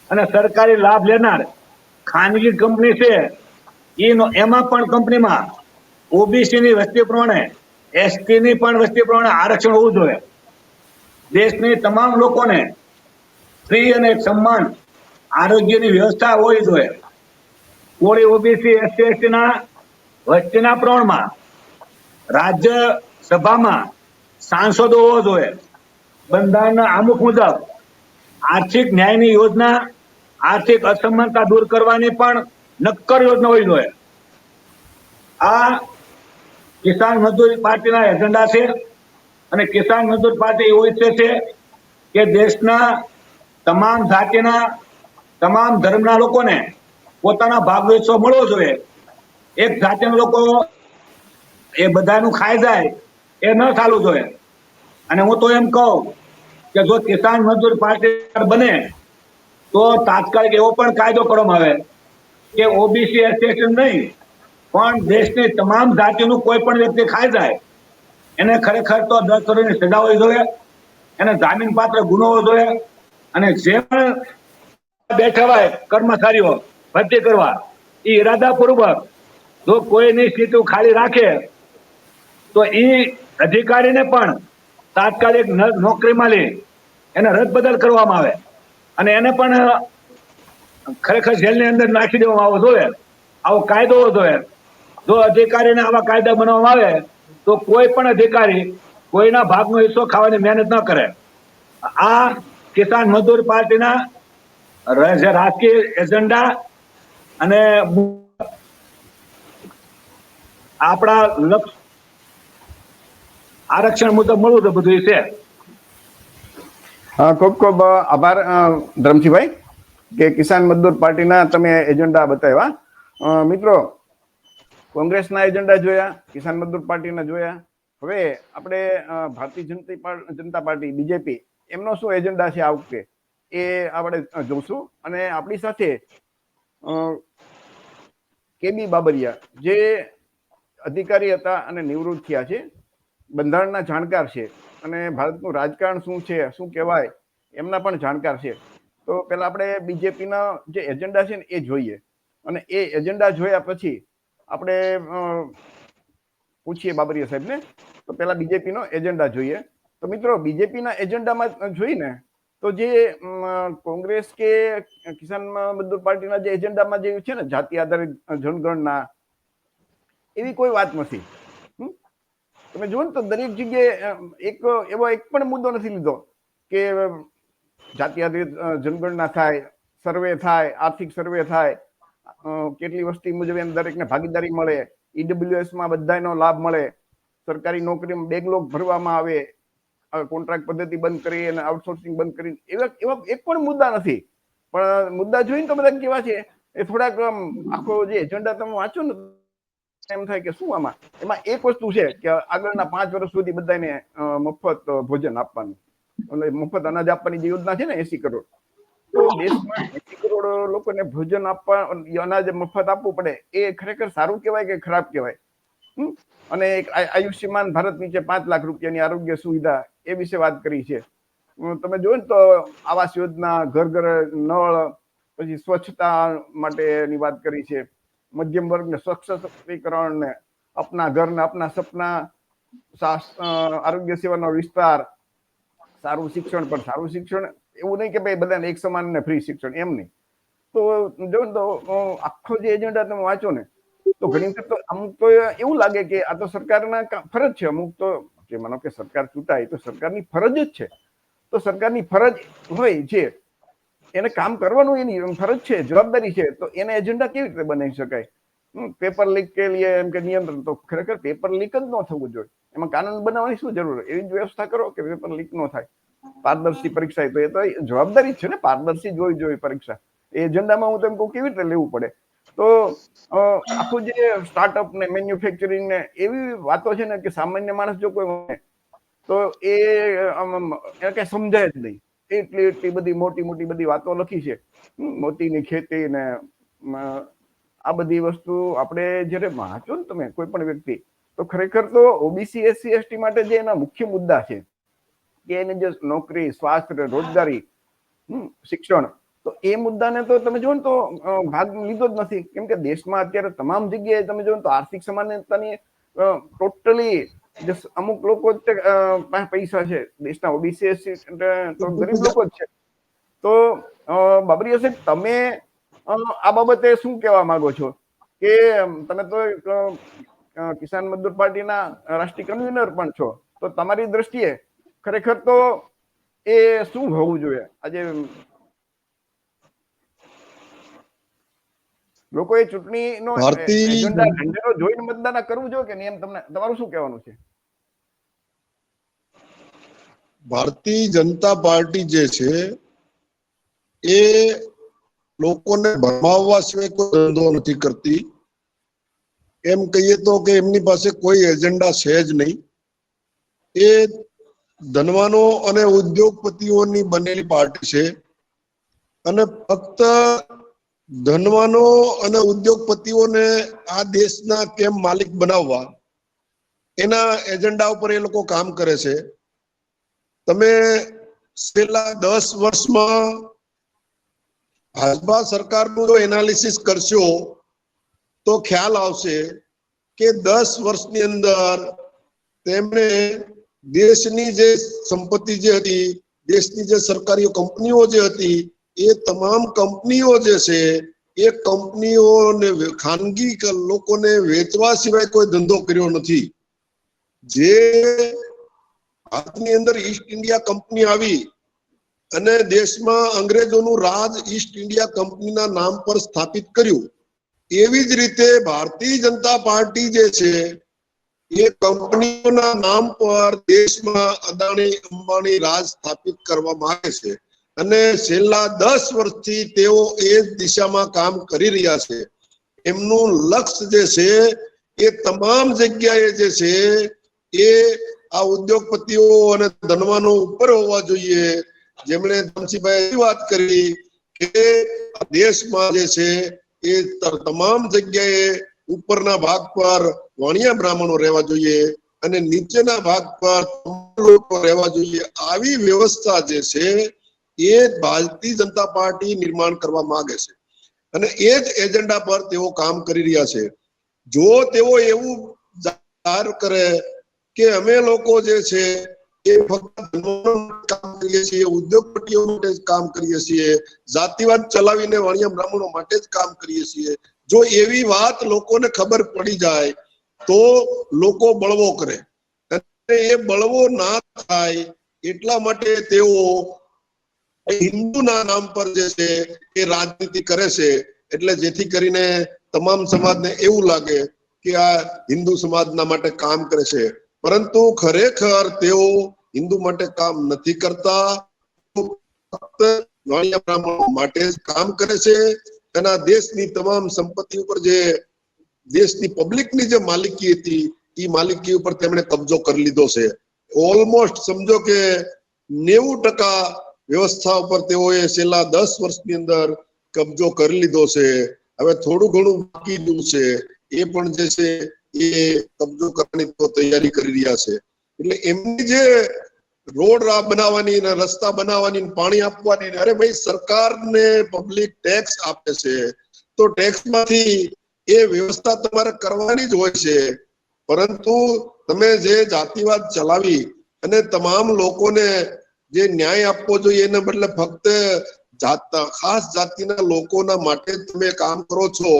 અને સરકારી લાભ લેનાર ખાનગી કંપની છે એમાં પણ કંપનીમાં ઓબીસી ની વસ્તી પ્રમાણે એસટી ની પણ વસ્તી પ્રમાણે આરક્ષણ હોવું જોઈએ. દેશની તમામ લોકોને ફ્રી અને સન્માન આરોગ્યની વ્યવસ્થા હોવી જોઈએ. કોળી ઓબીસી એસસી એસટી ના વસ્તીના પ્રમાણમાં રાજ્ય સભામાં સાંસદો હોવો જોઈએ. બંધારણના આમુખ મુજબ આર્થિક ન્યાયની યોજના, આર્થિક અસમાનતા દૂર કરવાની પણ નક્કર યોજના હોવી જોઈએ. આ કિસાન મજદૂર પાર્ટીના એજન્ડા છે. અને કિસાન મજદૂર પાર્ટી એવું ઈચ્છે છે કે દેશના તમામ જાતિના તમામ ધર્મના લોકોને પોતાના ભાગનો હિસ્સો મળવો જોઈએ. એક જાતિના લોકો એ બધાનું ખાઈ જાય એ ન ચાલવું જોઈએ. અને હું તો એમ કહું કે જો કિસાન મજદૂર પાર્ટી બને તો તાત્કાલિક એવો પણ કાયદો કરવામાં આવે કે ઓબીસી એસસી નહીં પણ દેશની તમામ જાતિનું કોઈ પણ વ્યક્તિ ખાઈ જાય એને ખરેખર તો 10 વર્ષની સજા હોવી જોઈએ, એને જામીન પાત્ર ગુનો હોવો જોઈએ. અને જે પણ બેઠા હોય કર્મચારીઓ ભરતી કરવા એ ઈરાદાપૂર્વક જો કોઈની સીટો ખાલી રાખે તો એ અધિકારીને પણ તાત્કાલિક નોકરીમાં લઈ એને રદબદલ કરવામાં આવે અને એને પણ ખરેખર જેલની અંદર નાખી દેવામાં આવવો જોઈએ. આવો કાયદો હોવો જોઈએ. જો અધિકારીને આવા કાયદા બનાવવામાં આવે તો કોઈ પણ અધિકારી કોઈના ભાગનો હિસ્સો ખાવાની મહેનત ન કરે. આ કિસાન મજદૂર પાર્ટીના જે રાજકીય એજન્ડા અને આપણા લક્ષ્ય આરક્ષણ મુજબ મળવું તો બધું છે. ખૂબ ખૂબ આભાર ધરમસિંહભાઈ કે કિસાન મજદૂર પાર્ટીના તમે એજન્ડા બતાવ્યા. મિત્રો, કોંગ્રેસના એજન્ડા જોયા, કિસાન મજદૂર પાર્ટીના જોયા. હવે આપણે ભારતીય જનતા પાર્ટી બીજેપી એમનો શું એજન્ડા છે આ વખતે એ આપણે જોશું. અને આપણી સાથે કેબી બાબરિયા જે અધિકારી હતા અને નિવૃત્ત થયા છે, બંધારણના જાણકાર છે અને ભારતનું રાજકારણ શું છે, શું કહેવાય એમના પણ જાણકાર છે. તો પહેલા આપણે બીજેપીના જે એજન્ડા છે ને એ જોઈએ અને એ એજન્ડા જોયા પછી આપણે પૂછીએ બાબરિયા સાહેબને. તો પહેલા બીજેપીનો એજન્ડા જોઈએ. તો મિત્રો, બીજેપીના એજન્ડામાં જોઈને તો જે કોંગ્રેસ કે કિસાન મજદૂર પાર્ટીના જે એજન્ડામાં જે છે ને જાતિ આધારિત જનગણના એવી કોઈ વાત નથી. તમે જુઓ ને તો દરેક જગ્યાએ એવો એક પણ મુદ્દો નથી લીધો કે જાતિ આધારિત જનગણના થાય, સર્વે થાય, આર્થિક સર્વે થાય, કેટલી વસ્તી મુજબ એમ દરેકને ભાગીદારી મળે, ઈડબ્લ્યુએસમાં બધાનો લાભ મળે, સરકારી નોકરીમાં બેકલોગ ભરવામાં આવે, કોન્ટ્રાક્ટ પદ્ધતિ બંધ કરી અને આઉટસોર્સિંગ બંધ કરી, એવા એક પણ મુદ્દા નથી. પણ મુદ્દા જોઈને તો બધા કેવા છે એ થોડાક આખો જે એજન્ડા તમે વાંચો ને એમ થાય કે શું આમાં. એમાં એક વસ્તુ છે કે આગળના 5 વર્ષ સુધી બધાને મફત ભોજન આપવાનું, એટલે મફત અનાજ આપવાની જે યોજના છે ને 80 કરોડ. તો દેશમાં 80 કરોડ લોકોને ભોજન આપવા, અનાજ મફત આપવું પડે એ ખરેખર સારું કહેવાય કે ખરાબ કહેવાય? અને આયુષ્યમાન ભારત નીચે 5 લાખ રૂપિયાની આરોગ્ય સુવિધા એ વિશે વાત કરી છે. તમે જોયું ને તો આવાસ યોજના, ઘર ઘર નળ, પછી સ્વચ્છતા માટેની વાત કરી છે, મધ્યમ વર્ગને સશક્તિકરણ ને અપના ઘર ને અપના સપના, આરોગ્ય સેવાનો વિસ્તાર, સારું શિક્ષણ. પણ સારું શિક્ષણ એવું નહીં કે ભાઈ બધાને એક સમાન ને ફ્રી શિક્ષણ, એમ નહીં. તો જો ને તો આખો જે એજન્ડા તમે વાંચો ને તો ઘણી વખત તો અમુક તો એવું લાગે કે આ તો સરકારના ફરજ છે. અમુક તો જે માનો કે સરકાર ચૂંટાય તો સરકારની ફરજ જ છે. તો સરકારની ફરજ હોય છે એને કામ કરવાનું, એની ફરજ છે, જવાબદારી છે. તો એને એજન્ડા કેવી રીતે બનાવી શકાય? પેપર લીક કે લીએ એમ કે નિયંત્રણ, તો ખરેખર પેપર લીક જ ન થવું જોઈએ. એમાં કાનૂન બનાવવાની શું જરૂર? એવી જ વ્યવસ્થા કરો કે પેપર લીક ન થાય. પારદર્શી પરીક્ષા, તો એ તો જવાબદારી છે ને, પારદર્શી જોઈ જોઈએ પરીક્ષા. એ એજન્ડામાં હું તેમ કહું કેવી રીતે લેવું પડે? તો આખું જે સ્ટાર્ટઅપ ને મેન્યુફેક્ચરિંગ ને એવી વાતો છે ને કે સામાન્ય માણસ જો કોઈ તો એ કઈ સમજાય જ નહીં. એટલી બધી મોટી બધી વાતો લખી છે, મોતીની ખેતી ને આ બધી વસ્તુ આપણે જયારે વાંચો ને તમે કોઈ પણ વ્યક્તિ, તો ખરેખર તો ઓબીસી એસસી એસટી માટે જે એના મુખ્ય મુદ્દા છે કે એને જે નોકરી, સ્વાસ્થ્ય, રોજગારી, શિક્ષણ, તો એ મુદ્દાને તો તમે જુઓ ને તો ભાગ લીધો જ નથી. કેમ કે દેશમાં અત્યારે તમામ જગ્યાએ તમે જુઓ તો આર્થિક સમાનતાની ટોટલી અમુક લોકો પૈસા છે દેશના ઓબીસી એસસી તો ગરીબ લોકો જ છે. તો બાબરિયા સાહેબ, તમે આ બાબતે શું કહેવા માંગો છો? કે તમે તો કિસાન મજદૂર પાર્ટીના રાષ્ટ્રીય કન્વીનર પણ છો, તો તમારી દ્રષ્ટિએ ખરેખર તો એ શું હોવું જોઈએ? આજે લોકોએ ચૂંટણીનો એજન્ડા જોઈને મતદાન કરવું જોઈએ કે નહીં, એમ તમારું શું કહેવાનું છે? ભારતીય જનતા પાર્ટી જે છે એ લોકોને ભરમાવવા સિવાય કોઈ ધંધો નથી કરતી. એમ કહીએ તો કે એમની પાસે કોઈ એજન્ડા છે જ નહીં. એ ધનવાનો અને ઉદ્યોગપતિઓની બનેલી પાર્ટી છે અને ફક્ત ધનવાનો અને ઉદ્યોગપતિઓને આ દેશના કેમ માલિક બનાવવા એના એજન્ડા ઉપર એ લોકો કામ કરે છે. તમે છેલ્લા 10 વર્ષમાં ભાજપા સરકારનું જો એનાલિસિસ કરશો તો ખ્યાલ આવશે કે 10 વર્ષની અંદર તેમણે દેશની જે સંપત્તિ જે હતી, દેશની જે સરકારી કંપનીઓ જે હતી, એ તમામ કંપનીઓ જે છે એ કંપનીઓને ખાનગી લોકોને વેચવા સિવાય કોઈ ધંધો કર્યો નથી. જે ભારતની અંદર ઈસ્ટ ઇન્ડિયા કંપની આવી અને દેશમાં અંગ્રેજોનું રાજ ઈસ્ટ ઇન્ડિયા કંપનીના નામ પર સ્થાપિત કર્યું, એવી જ રીતે ભારતીય જનતા પાર્ટી જે છે એ કંપનીઓના નામ પર દેશમાં અદાણી અંબાણી રાજ સ્થાપિત કરવા માંગે છે અને છેલ્લા 10 વર્ષથી તેઓ એ દિશામાં કામ કરી રહ્યા છે. એમનું લક્ષ્ય જે છે એ તમામ જગ્યાએ જે છે એ આ ઉદ્યોગપતિઓ અને ધનવાનો ઉપર હોવા જોઈએ. જેમણે ધમસીભાઈ વાત કરી કે દેશમાં જે છે એ તમામ જગ્યાએ ઉપરના ભાગ પર વાણિયા બ્રાહ્મણો રહેવા જોઈએ અને નીચેના ભાગ પર લોકો રહેવા જોઈએ. આવી વ્યવસ્થા જે છે એ ભારતીય જનતા પાર્ટી નિર્માણ કરવા માંગે છે અને એ જ એજન્ડા પર તેઓ કામ કરી રહ્યા છે. જો તેઓ એવું જાહેર કરે કે અમે લોકો જે છે એ ફક્ત કામ કરીએ છીએ, ઉદ્યોગપતિઓ માટે જ કામ કરીએ છીએ, જાતિવાદ ચલાવીને વાણિયા બ્રાહ્મણો માટે જ કામ કરીએ છીએ, જો એવી વાત લોકોને ખબર પડી જાય તો લોકો બળવો કરે અને એ બળવો ના થાય એટલા માટે તેઓ હિન્દુના નામ પર જે છે એ રાજનીતિ કરે છે. એટલે જેથી કરીને તમામ સમાજને એવું લાગે કે આ હિન્દુ સમાજના માટે કામ કરે છે, પરંતુ ખરેખર તેઓ હિન્દુ માટે કામ નથી કરતા, ફક્ત વાણિયા બ્રાહ્મણો માટે જ કામ કરે છે. એના દેશની તમામ સંપત્તિ ઉપર જે દેશની પબ્લિકની જે માલિકી હતી એ માલિકી ઉપર તેમણે કબજો કરી લીધો છે. ઓલમોસ્ટ સમજો કે 90% વ્યવસ્થા ઉપર તેઓએ છેલ્લા 10 વર્ષની અંદર કબજો કરી લીધો છે. હવે થોડું ઘણું બાકી રહ્યું છે, એ પણ જે છે એ કબજો કરવાની તૈયારી કરી રહ્યા છે. એટલે એમની જે રોડ બનાવવાની ને રસ્તા બનાવવાની પાણી આપવાની, અરે ભાઈ સરકારને પબ્લિક ટેક્સ આપે છે તો ટેક્સ માંથી એ વ્યવસ્થા તમારે કરવાની જ હોય છે. પરંતુ તમે જે જાતિવાદ ચલાવી અને તમામ લોકોને જે ન્યાય આપવો જોઈએ એને બદલે ફક્ત ખાસ જાતિના લોકોના માટે તમે કામ કરો છો,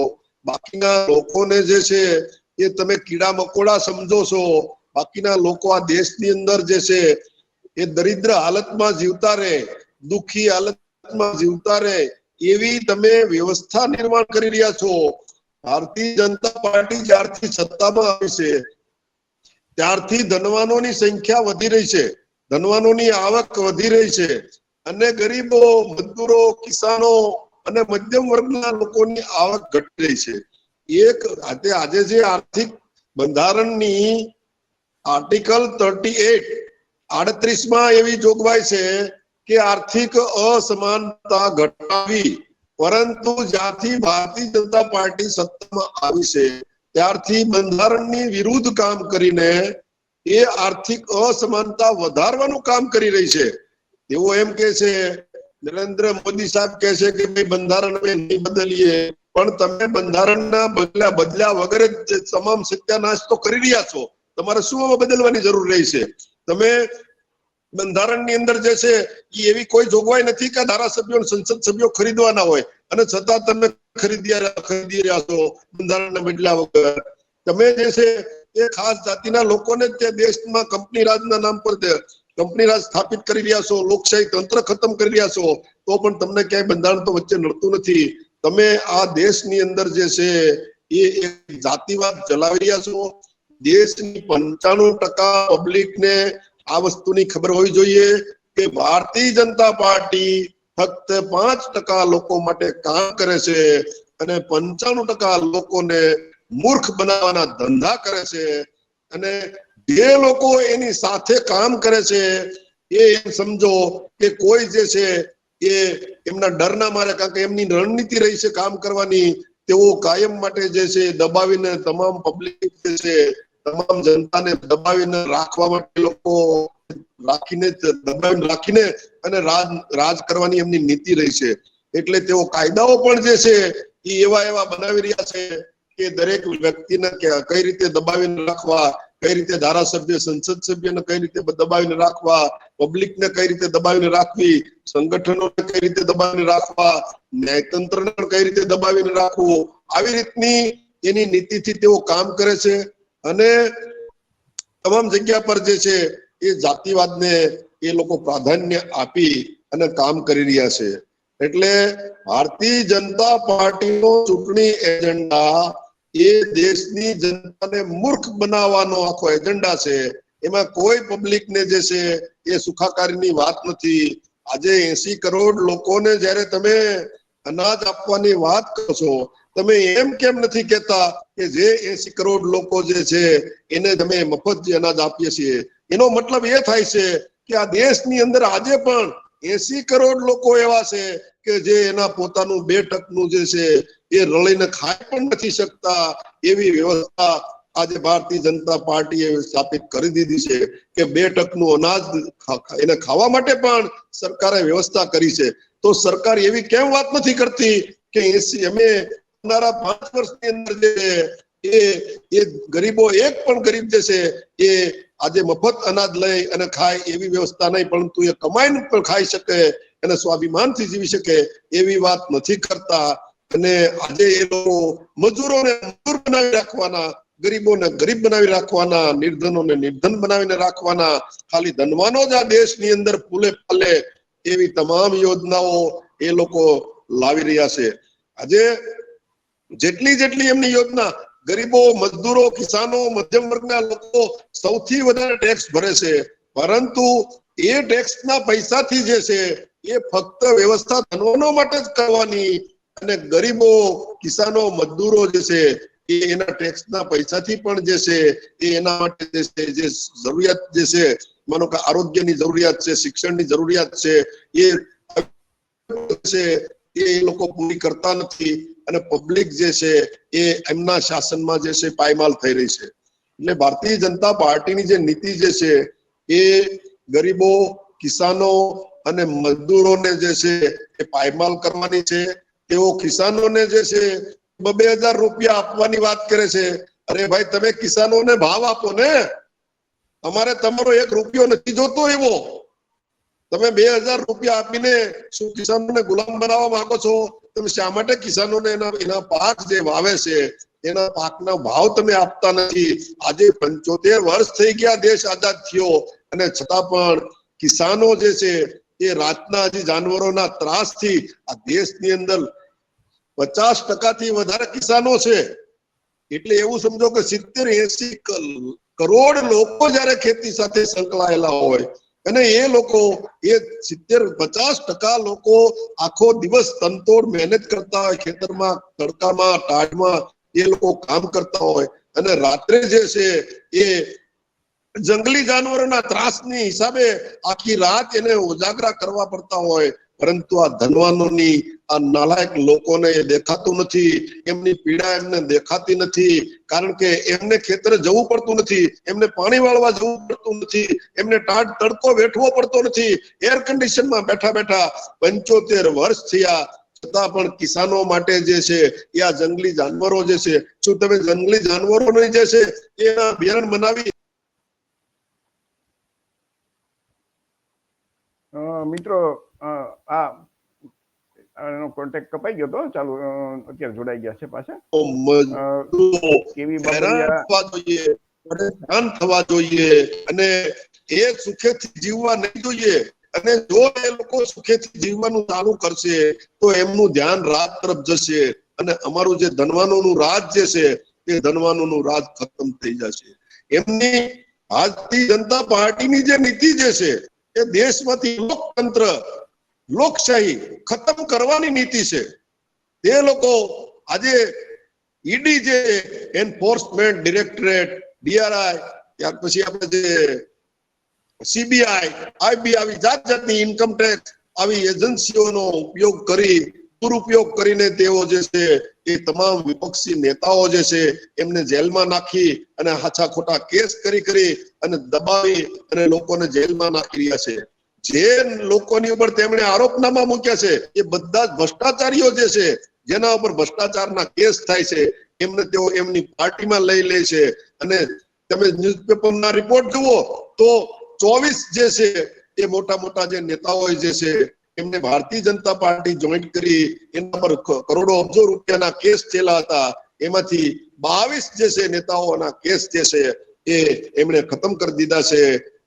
બાકીના લોકોને જે છે એ તમે કીડા મકોડા સમજો છો. બાકીના લોકો આ દેશની અંદર જે છે એ દરિદ્ર હાલતમાં જીવતા રહે, દુઃખી હાલતમાં જીવતા રહે એવી તમે વ્યવસ્થા નિર્માણ કરી રહ્યા છો. ભારતીય જનતા પાર્ટી જ્યારથી સત્તામાં આવી છે ત્યારથી ધનવાનોની સંખ્યા વધી રહી છે, ધનવાનોની આવક વધી રહી છે અને ગરીબો, મજદૂરો, કિસાનો અને મધ્યમ વર્ગના લોકોની આવક ઘટી રહી છે. આજે જે આર્થિક બંધારણની આર્ટિકલ 38 માં એવી જોગવાઈ છે કે આર્થિક અસમાનતા ઘટાડવી, પરંતુ જ્યારથી ભારતીય જનતા પાર્ટી સત્તામાં આવી છે ત્યારથી બંધારણની વિરુદ્ધ કામ કરીને એ આર્થિક અસમાનતા વધારવાનું કામ કરી રહી છે. તેઓ એમ કે છે, નરેન્દ્ર મોદી સાહેબ કહે છે કે ભાઈ બંધારણ અમે નહીં બદલીએ, પણ તમે બંધારણના બદલ્યા વગર જ તમામ સત્યાનાશ તો કરી રહ્યા છો. તમારે શું બદલવાની જરૂર રહી છે? તમે બંધારણની અંદર જે છે એ એવી કોઈ જોગવાઈ નથી કે ધારાસભ્યો સંસદ સભ્યો ખરીદવાના હોય અને છતાં તમે ખરીદી રહ્યા છો બંધારણના બદલ્યા વગર. તમે જે છે એ ખાસ જાતિના લોકોને તે દેશમાં કંપની રાજના નામ પર કંપની રાજ સ્થાપિત કરી રહ્યા છો, લોકશાહી તંત્ર ખતમ કરી રહ્યા છો, તો પણ તમને ક્યાંય બંધારણ તો વચ્ચે નડતું નથી. તમે આ દેશની અંદર જે છે એ એક જાતિવાદ ચલાવી રહ્યા છો. દેશની 95% પબ્લિકને આ વસ્તુની ખબર હોવી જોઈએ કે ભારતીય જનતા પાર્ટી ફક્ત 5% લોકો માટે કામ કરે છે અને 95% લોકોને મૂર્ખ બનાવવાના ધંધા કરે છે. અને જે લોકો એની સાથે કામ કરે છે એ એમ સમજો કે કોઈ જે છે એ એમના ડરના મારે, કારણ કે એમની રણનીતિ રહી છે કામ કરવાની, તેઓ કાયમ માટે જે છે દબાવીને તમામ પબ્લિક જે છે તમામ જનતાને દબાવીને રાખવા માટે લોકો રાખીને અને રાજ કરવાની એમની નીતિ રહી છે. એટલે તેઓ કાયદાઓ પણ જે છે એ એવા બનાવી રહ્યા છે કે દરેક વ્યક્તિને કઈ રીતે દબાવીને રાખવા, કઈ રીતે ધારાસભ્ય સંસદ સભ્યને કઈ રીતે દબાવીને રાખવા, પબ્લિકને કઈ રીતે દબાવીને રાખવી, સંગઠનોને કઈ રીતે દબાવીને રાખવા, ન્યાયતંત્રને કઈ રીતે દબાવીને રાખવું, આવી રીતની એની નીતિથી તેઓ કામ કરે છે. અને તમામ જગ્યા પર જે છે એ જાતિવાદને એ લોકો પ્રાધાન્ય આપી અને કામ કરી રહ્યા છે. એટલે ભારતીય જનતા પાર્ટીનો ચૂંટણી એજન્ડા એ દેશની જનતાને મૂર્ખ બનાવવાનો આખો એજન્ડા છે. એમાં કોઈ પબ્લિકને જે છે એ સુખાકારીની વાત નથી. આજે 80 કરોડ લોકોને જ્યારે તમે અનાજ આપવાની વાત કરો છો, તમે એમ કેમ નથી કહેતા કે જે 80 કરોડ લોકો જે છે એને તમે મફત જે અનાજ આપીએ છીએ? એનો મતલબ એ થાય છે કે આ દેશની અંદર આજે પણ 80 કરોડ લોકો એવા છે કે જે એના પોતાનું 2% જે છે એ રળીને ખાઈ પણ નથી શકતા. એવી વ્યવસ્થા આજે ભારતીય જનતા પાર્ટીએ સ્થાપિત કરી દીધી છે કે 2% અનાજ એને ખાવા માટે પણ સરકારે વ્યવસ્થા કરી છે. તો સરકાર એવી કેમ વાત નથી કરતી કે 80 અમે આવનારા 5 વર્ષની અંદર જે એ ગરીબો, એક પણ ગરીબ જે છે એ આજે મફત અનાજ લઈ અને ખાય એવી વ્યવસ્થા નહીં, પરંતુ એ કમાઈને પણ ખાઈ શકે અને સ્વાભિમાનથી જીવી શકે એવી વાત નથી કરતા. અને આજે એ લોકો મજૂરોને મજૂર બનાવી રાખવાના, ગરીબોને ગરીબ બનાવી રાખવાના, નિર્ધનોને નિર્ધન બનાવીને રાખવાના, ખાલી ધનવાનો જ આ દેશની અંદર ફૂલે ફાલે એવી તમામ યોજનાઓ એ લોકો લાવી રહ્યા છે. આજે જેટલી એમની યોજના, ગરીબો, મજદૂરો, કિસાનો, મધ્યમ વર્ગના લોકો સૌથી વધારે ટેક્સ ભરે છે, પરંતુ એ ટેક્સના પૈસાથી જે છે એ ફક્ત વ્યવસ્થા ધનવાનો માટે જ કરવાની અને ગરીબો, કિસાનો, મજદૂરો જે છે એ એના ટેક્સના પૈસાથી પણ જે છે એ એના માટે જે છે જે જરૂરિયાત જે છે, માનો કે આરોગ્યની જરૂરિયાત છે, શિક્ષણની જરૂરિયાત છે, એ લોકો પૂરી કરતા નથી અને પબ્લિક જે છે એ એમના શાસનમાં જે છે પાયમાલ થઈ રહી છે. એટલે ભારતીય જનતા પાર્ટીની જે નીતિ જે છે એ ગરીબો, કિસાનો અને મજદૂરોને જે છે એ પાયમાલ કરવાની છે. તેઓ કિસાનોને જે છે 2,000 રૂપિયા આપવાની વાત કરે છે. અરે ભાઈ, તમે કિસાનોને ભાવ આપો ને, અમારે તમારો 1 રૂપિયો નથી જોતો. એવો તમે 2,000 રૂપિયા આપીને શું કિસાનોને ગુલામ બનાવવા માંગો છો? તમે શા માટે કિસાનોને એના પાક જે વાવે છે એના પાકના ભાવ તમે આપતા નથી? આજે 75 વર્ષ થઈ ગયા દેશ આઝાદ થયો અને છતાં પણ કિસાનો જે છે એ રાતના હજી જાનવરોના ત્રાસથી આ દેશની અંદર 50% થી વધારે કિસાનો છે. એટલે એવું સમજો કે 70-80 કરોડ લોકો જયારે ખેતી સાથે સંકળાયેલા હોય અને એ લોકો એ 50% લોકો આખો દિવસ તનતોડ મહેનત કરતા હોય, ખેતરમાં, તડકામાં, ટાઢમાં એ લોકો કામ કરતા હોય અને રાત્રે જે છે એ જંગલી જાનવરોના ત્રાસની હિસાબે આખી રાત એને ઉજાગરા કરવા પડતા હોય, પરંતુ આ ધનવાનોની, આ નાલાયક લોકોને એ દેખાતું નથી. એમની પીડા એમને દેખાતી નથી, કારણ કે એમને ખેતરે જવું પડતું નથી, એમને પાણી વાળવા જવું પડતું નથી, એમને ટાઢ તડકો વેઠવો પડતો નથી. એર કન્ડિશનમાં બેઠા બેઠા 75 વર્ષ થયા છતાં પણ કિસાનો માટે જે છે એ આ જંગલી જાનવરો જે છે, શું તમે જંગલી જાનવરોને જે છે એના બિયારણ બનાવી? મિત્રો, આ એનો કોન્ટેક્ટ કપાઈ ગયો તો, ચાલુ અત્યારે જોડાઈ ગયા છે પાછા. કેવી ધ્યાન થવા જોઈએ અને એ સુખેથી જીવવા નહીં જોઈએ. અને જો એ લોકો સુખેથી જીવવાનું ચાલુ કરશે તો એમનું ધ્યાન રાત તરફ જશે અને અમારું જે ધનવાનોનું રાજ જે છે એ ધનવાનોનું રાજ ખતમ થઈ જશે. એમની ભારતીય જનતા પાર્ટીની જે નીતિ જે છે એ દેશમાંથી લોકતંત્ર લોકશાહી ખતમ કરવાની નીતિ છે. તે લોકો આજે ઈડી જે એન્ફોર્સમેન્ટ ડિરેક્ટરેટ, ડીઆરઆઈ, ત્યાર પછી આપણે જે સીબીઆઈ, આઈબી આવી જાત જાતની ઇન્કમ ટેક્સ આવી એજન્સીઓનો ઉપયોગ કરી દુરુપયોગ કરીને તેઓ જે છે એ તમામ વિપક્ષી નેતાઓ જે છે એમને જેલમાં નાખી અને હાચા ખોટા કેસ કરી અને દબાવી અને લોકોને જેલમાં નાખી રહ્યા છે. જે લોકોની ઉપર તેમણે આરોપનામા મૂક્યા છે એ બધા જ ભ્રષ્ટાચારીઓ જે છે, જેના ઉપર ભ્રષ્ટાચારના કેસ થાય છે, એમને તેઓ એમની પાર્ટીમાં લઈ લે છે. અને તમે ન્યૂઝપેપરના રિપોર્ટ જુઓ તો 24 જે છે એ મોટા મોટા જે નેતાઓ જે છે એમને ભારતીય જનતા પાર્ટી જોઈન્ટ કરી એના પર કરોડો અબજો રૂપિયાના કેસ થયેલા હતા. એમાંથી 22 જે છે નેતાઓના કેસ જે છે એ એમણે ખતમ કરી દીધા છે,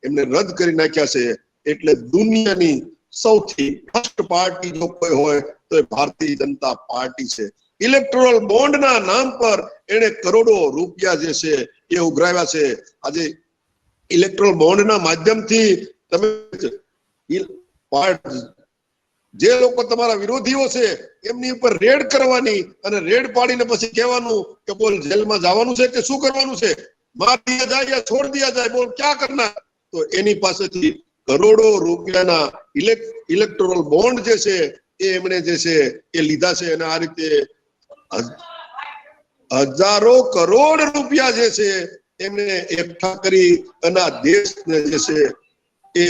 એમને રદ કરી નાખ્યા છે. એટલે દુનિયાની સૌથી ફર્સ્ટ પાર્ટી જો કોઈ હોય તો એ ભારતીય જનતા પાર્ટી છે. ઇલેક્ટોરલ બોન્ડના નામ પર એને કરોડો રૂપિયા જે છે એ ઉઘરાવ્યા છે. આજે ઇલેક્ટોરલ બોન્ડના માધ્યમથી તમે જે લોકો તમારા વિરોધીઓ છે એમની ઉપર રેડ કરવાની અને રેડ પાડીને પછી કહેવાનું કે બોલ જેલમાં જવાનું છે કે શું કરવાનું છે, માર દિયા જાય યા છોડ દિયા જાય, બોલ ક્યાં કરના. તો એની પાસેથી કરોડો રૂપિયાના ઇલેક્ટોરલ બોન્ડ જે છે એ એમણે જે છે એ લીધા છે અને આ રીતે હજારો કરોડ રૂપિયા જે છે એમને એકઠા કરી અને આ દેશને જે છે એ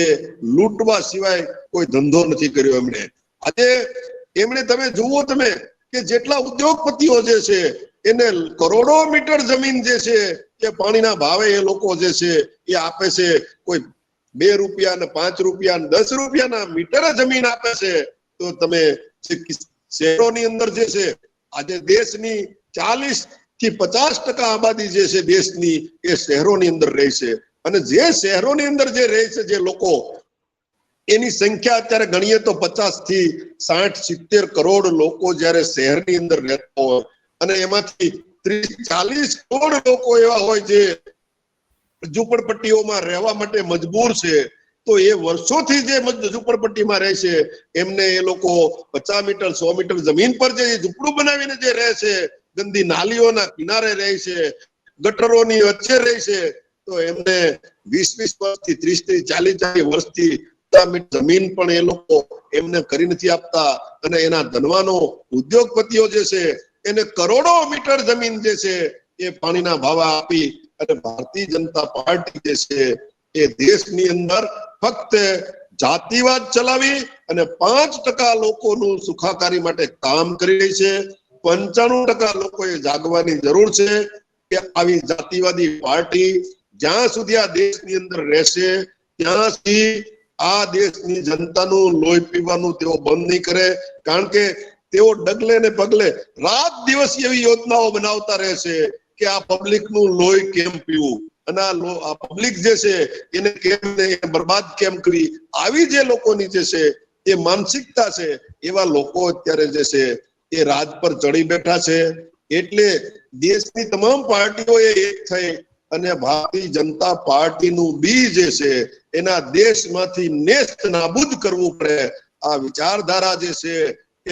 લૂંટવા સિવાય કોઈ ધંધો નથી કર્યો એમણે. આજે એમણે તમે જુઓ તમે કે જેટલા ઉદ્યોગપતિઓ જે છે એને કરોડો મીટર જમીન જે છે એ પાણીના ભાવે એ લોકો જે છે એ આપે છે. કોઈ 2 રૂપિયા ને 5 રૂપિયા ને 10 રૂપિયાના મીટર જમીન આપે છે. તો તમે શહેરોની અંદર જે છે આજે દેશની 40 થી 50% આબાદી જે છે દેશની એ શહેરોની અંદર રહે છે. અને જે શહેરોની અંદર જે રહે છે જે લોકો, એની સંખ્યા અત્યારે ગણીએ તો 50 થી 60-70 કરોડ લોકો જ્યારે શહેરની અંદર રહેતા હોય અને એમાંથી 30-40 કરોડ લોકો એવા હોય જે ઝૂંપડપટ્ટીઓમાં રહેવા માટે મજબૂર છે. તો એ વર્ષોથી જે ઝૂંપડપટ્ટીમાં રહે છે એમને એ લોકો 50 મીટર 100 મીટર જમીન પર જે ઝૂંપડું બનાવીને જે રહે છે, ગંદી નાલીઓના કિનારે રહે છે, ગટરોની વચ્ચે રહે છે, તો એમને 20-20 વર્ષથી 30-40 વર્ષથી જમીન પણ એ લોકો એમને કરી નથી આપતા. અને એના ધનવાનો ઉદ્યોગપતિઓ જે છે એને કરોડો મીટર જમીન જે છે એ પાણીના ભાવ આપી અને ભારતીય જનતા પાર્ટી જે છે એ દેશની અંદર ફક્ત જાતિવાદ ચલાવી અને 5% લોકોનું સુખાકારી માટે કામ કરી રહી છે. 95% લોકોએ જાગવાની જરૂર છે કે આવી જાતિવાદી પાર્ટી જ્યાં સુધી આ દેશની અંદર રહેશે ત્યાં સુધી આ દેશની જનતાનું લોહી પીવાનું તેઓ બંધ નહીં કરે. કારણ કે તેઓ ડગલે ને પગલે રાત દિવસ એવી યોજનાઓ બનાવતા રહેશે કે આ પબ્લિકનું લોહી કેમ પીવું અને આ પબ્લિક જે છે એને કેમ બરબાદ કેમ કરી. આવી જે લોકોની જે છે એ માનસિકતા છે, એવા લોકો અત્યારે જે છે એ રાજ પર ચડી બેઠા છે. એટલે દેશની તમામ પાર્ટીઓએ એક થઈ અને ભારતીય જનતા પાર્ટીનું બી જે છે એના દેશમાંથી નેસ્ત નાબૂદ કરવું પડે. આ વિચારધારા જે છે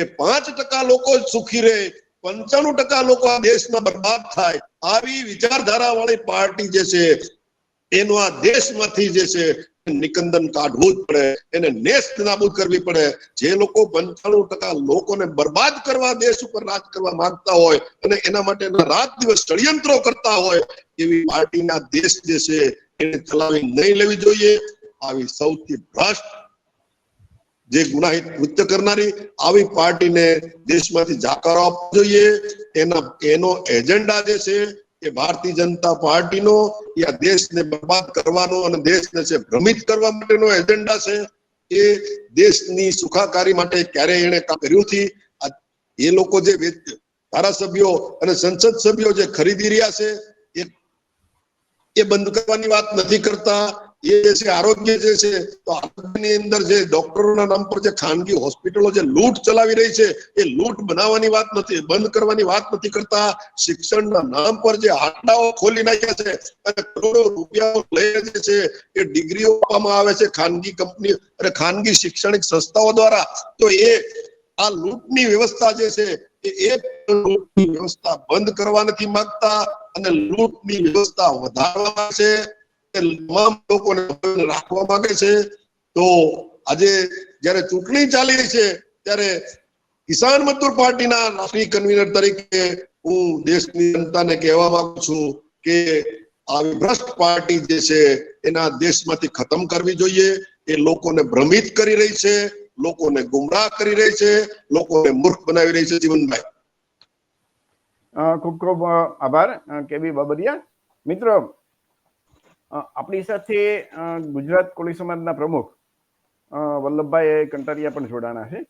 એ 5% લોકો સુખી રહે, 95% લોકો આ દેશમાં બરબાદ થાય, આવી વિચારધારા વાળી પાર્ટી જે છે એનો આ દેશમાંથી જે છે નિકંદન કાઢવું જ પડે, એને નેસ્ત નાબૂદ કરવી પડે. જે લોકો 95% લોકોને બરબાદ કરવા, દેશ ઉપર રાજ કરવા માંગતા હોય અને એના માટે રાત દિવસ ષડયંત્રો કરતા હોય એવી પાર્ટીના દેશ જે છે એને ચલાવી નહીં લેવી જોઈએ. આવી સૌથી ભ્રષ્ટ જે ગુનાહિત કૃત્ય કરનારી આવી પાર્ટીને દેશમાંથી જાકારો આપવો જોઈએ. એનો એજન્ડા જે છે એ ભારતીય જનતા પાર્ટીનો આ દેશને બરબાદ કરવાનો અને દેશને છે ભ્રમિત કરવા માટેનો એજન્ડા છે. એ દેશની સુખાકારી માટે ક્યારેય એને કામ કર્યું નથી. એ લોકો જે ધારાસભ્યો અને સંસદ સભ્યો જે ખરીદી રહ્યા છે એ બંધ કરવાની વાત નથી કરતા. એ જે છે આરોગ્ય જે છે, તો આરોગ્યની અંદર જે ડોક્ટરોના નામ પર જે ખાનગી હોસ્પિટલો જે લૂંટ ચલાવી રહી છે, એ લૂંટ બનાવવાની વાત નથી, બંધ કરવાની વાત નથી કરતા. શિક્ષણના નામ પર જે આંકડાઓ ખોલી નાખ્યા છે અને કરોડો રૂપિયાઓ લઈને જે છે એ ડિગ્રીઓ આપવામાં આવે છે ખાનગી કંપની અને ખાનગી શૈક્ષણિક સંસ્થાઓ દ્વારા. તો એ આ લૂંટની વ્યવસ્થા જે છે એ લૂંટની વ્યવસ્થા બંધ કરવા નથી માંગતા અને લૂંટની વ્યવસ્થા વધારવા માંગે છે, તમામ લોકોને રાખવા માંગે છે. તો આજે જયારે ચૂંટણી ચાલી રહી છે ત્યારે કિસાન મજદૂર પાર્ટીના રાષ્ટ્રીય કન્વીનર તરીકે હું દેશની જનતાને કહેવા માંગુ છું કે આવી ભ્રષ્ટ પાર્ટી જે છે એના દેશમાંથી ખતમ કરવી જોઈએ. એ લોકોને ભ્રમિત કરી રહી છે, લોકોને ગુમરાહ કરી રહી છે, લોકોને મૂર્ખ બનાવી રહી છે. જીવનભાઈ, ખૂબ ખૂબ આભાર કેબી બાબરિયા. મિત્રો, આપણી સાથે ગુજરાત કોળી સમાજના પ્રમુખ વલ્લભભાઈ કંટારિયા પણ જોડાણા છે.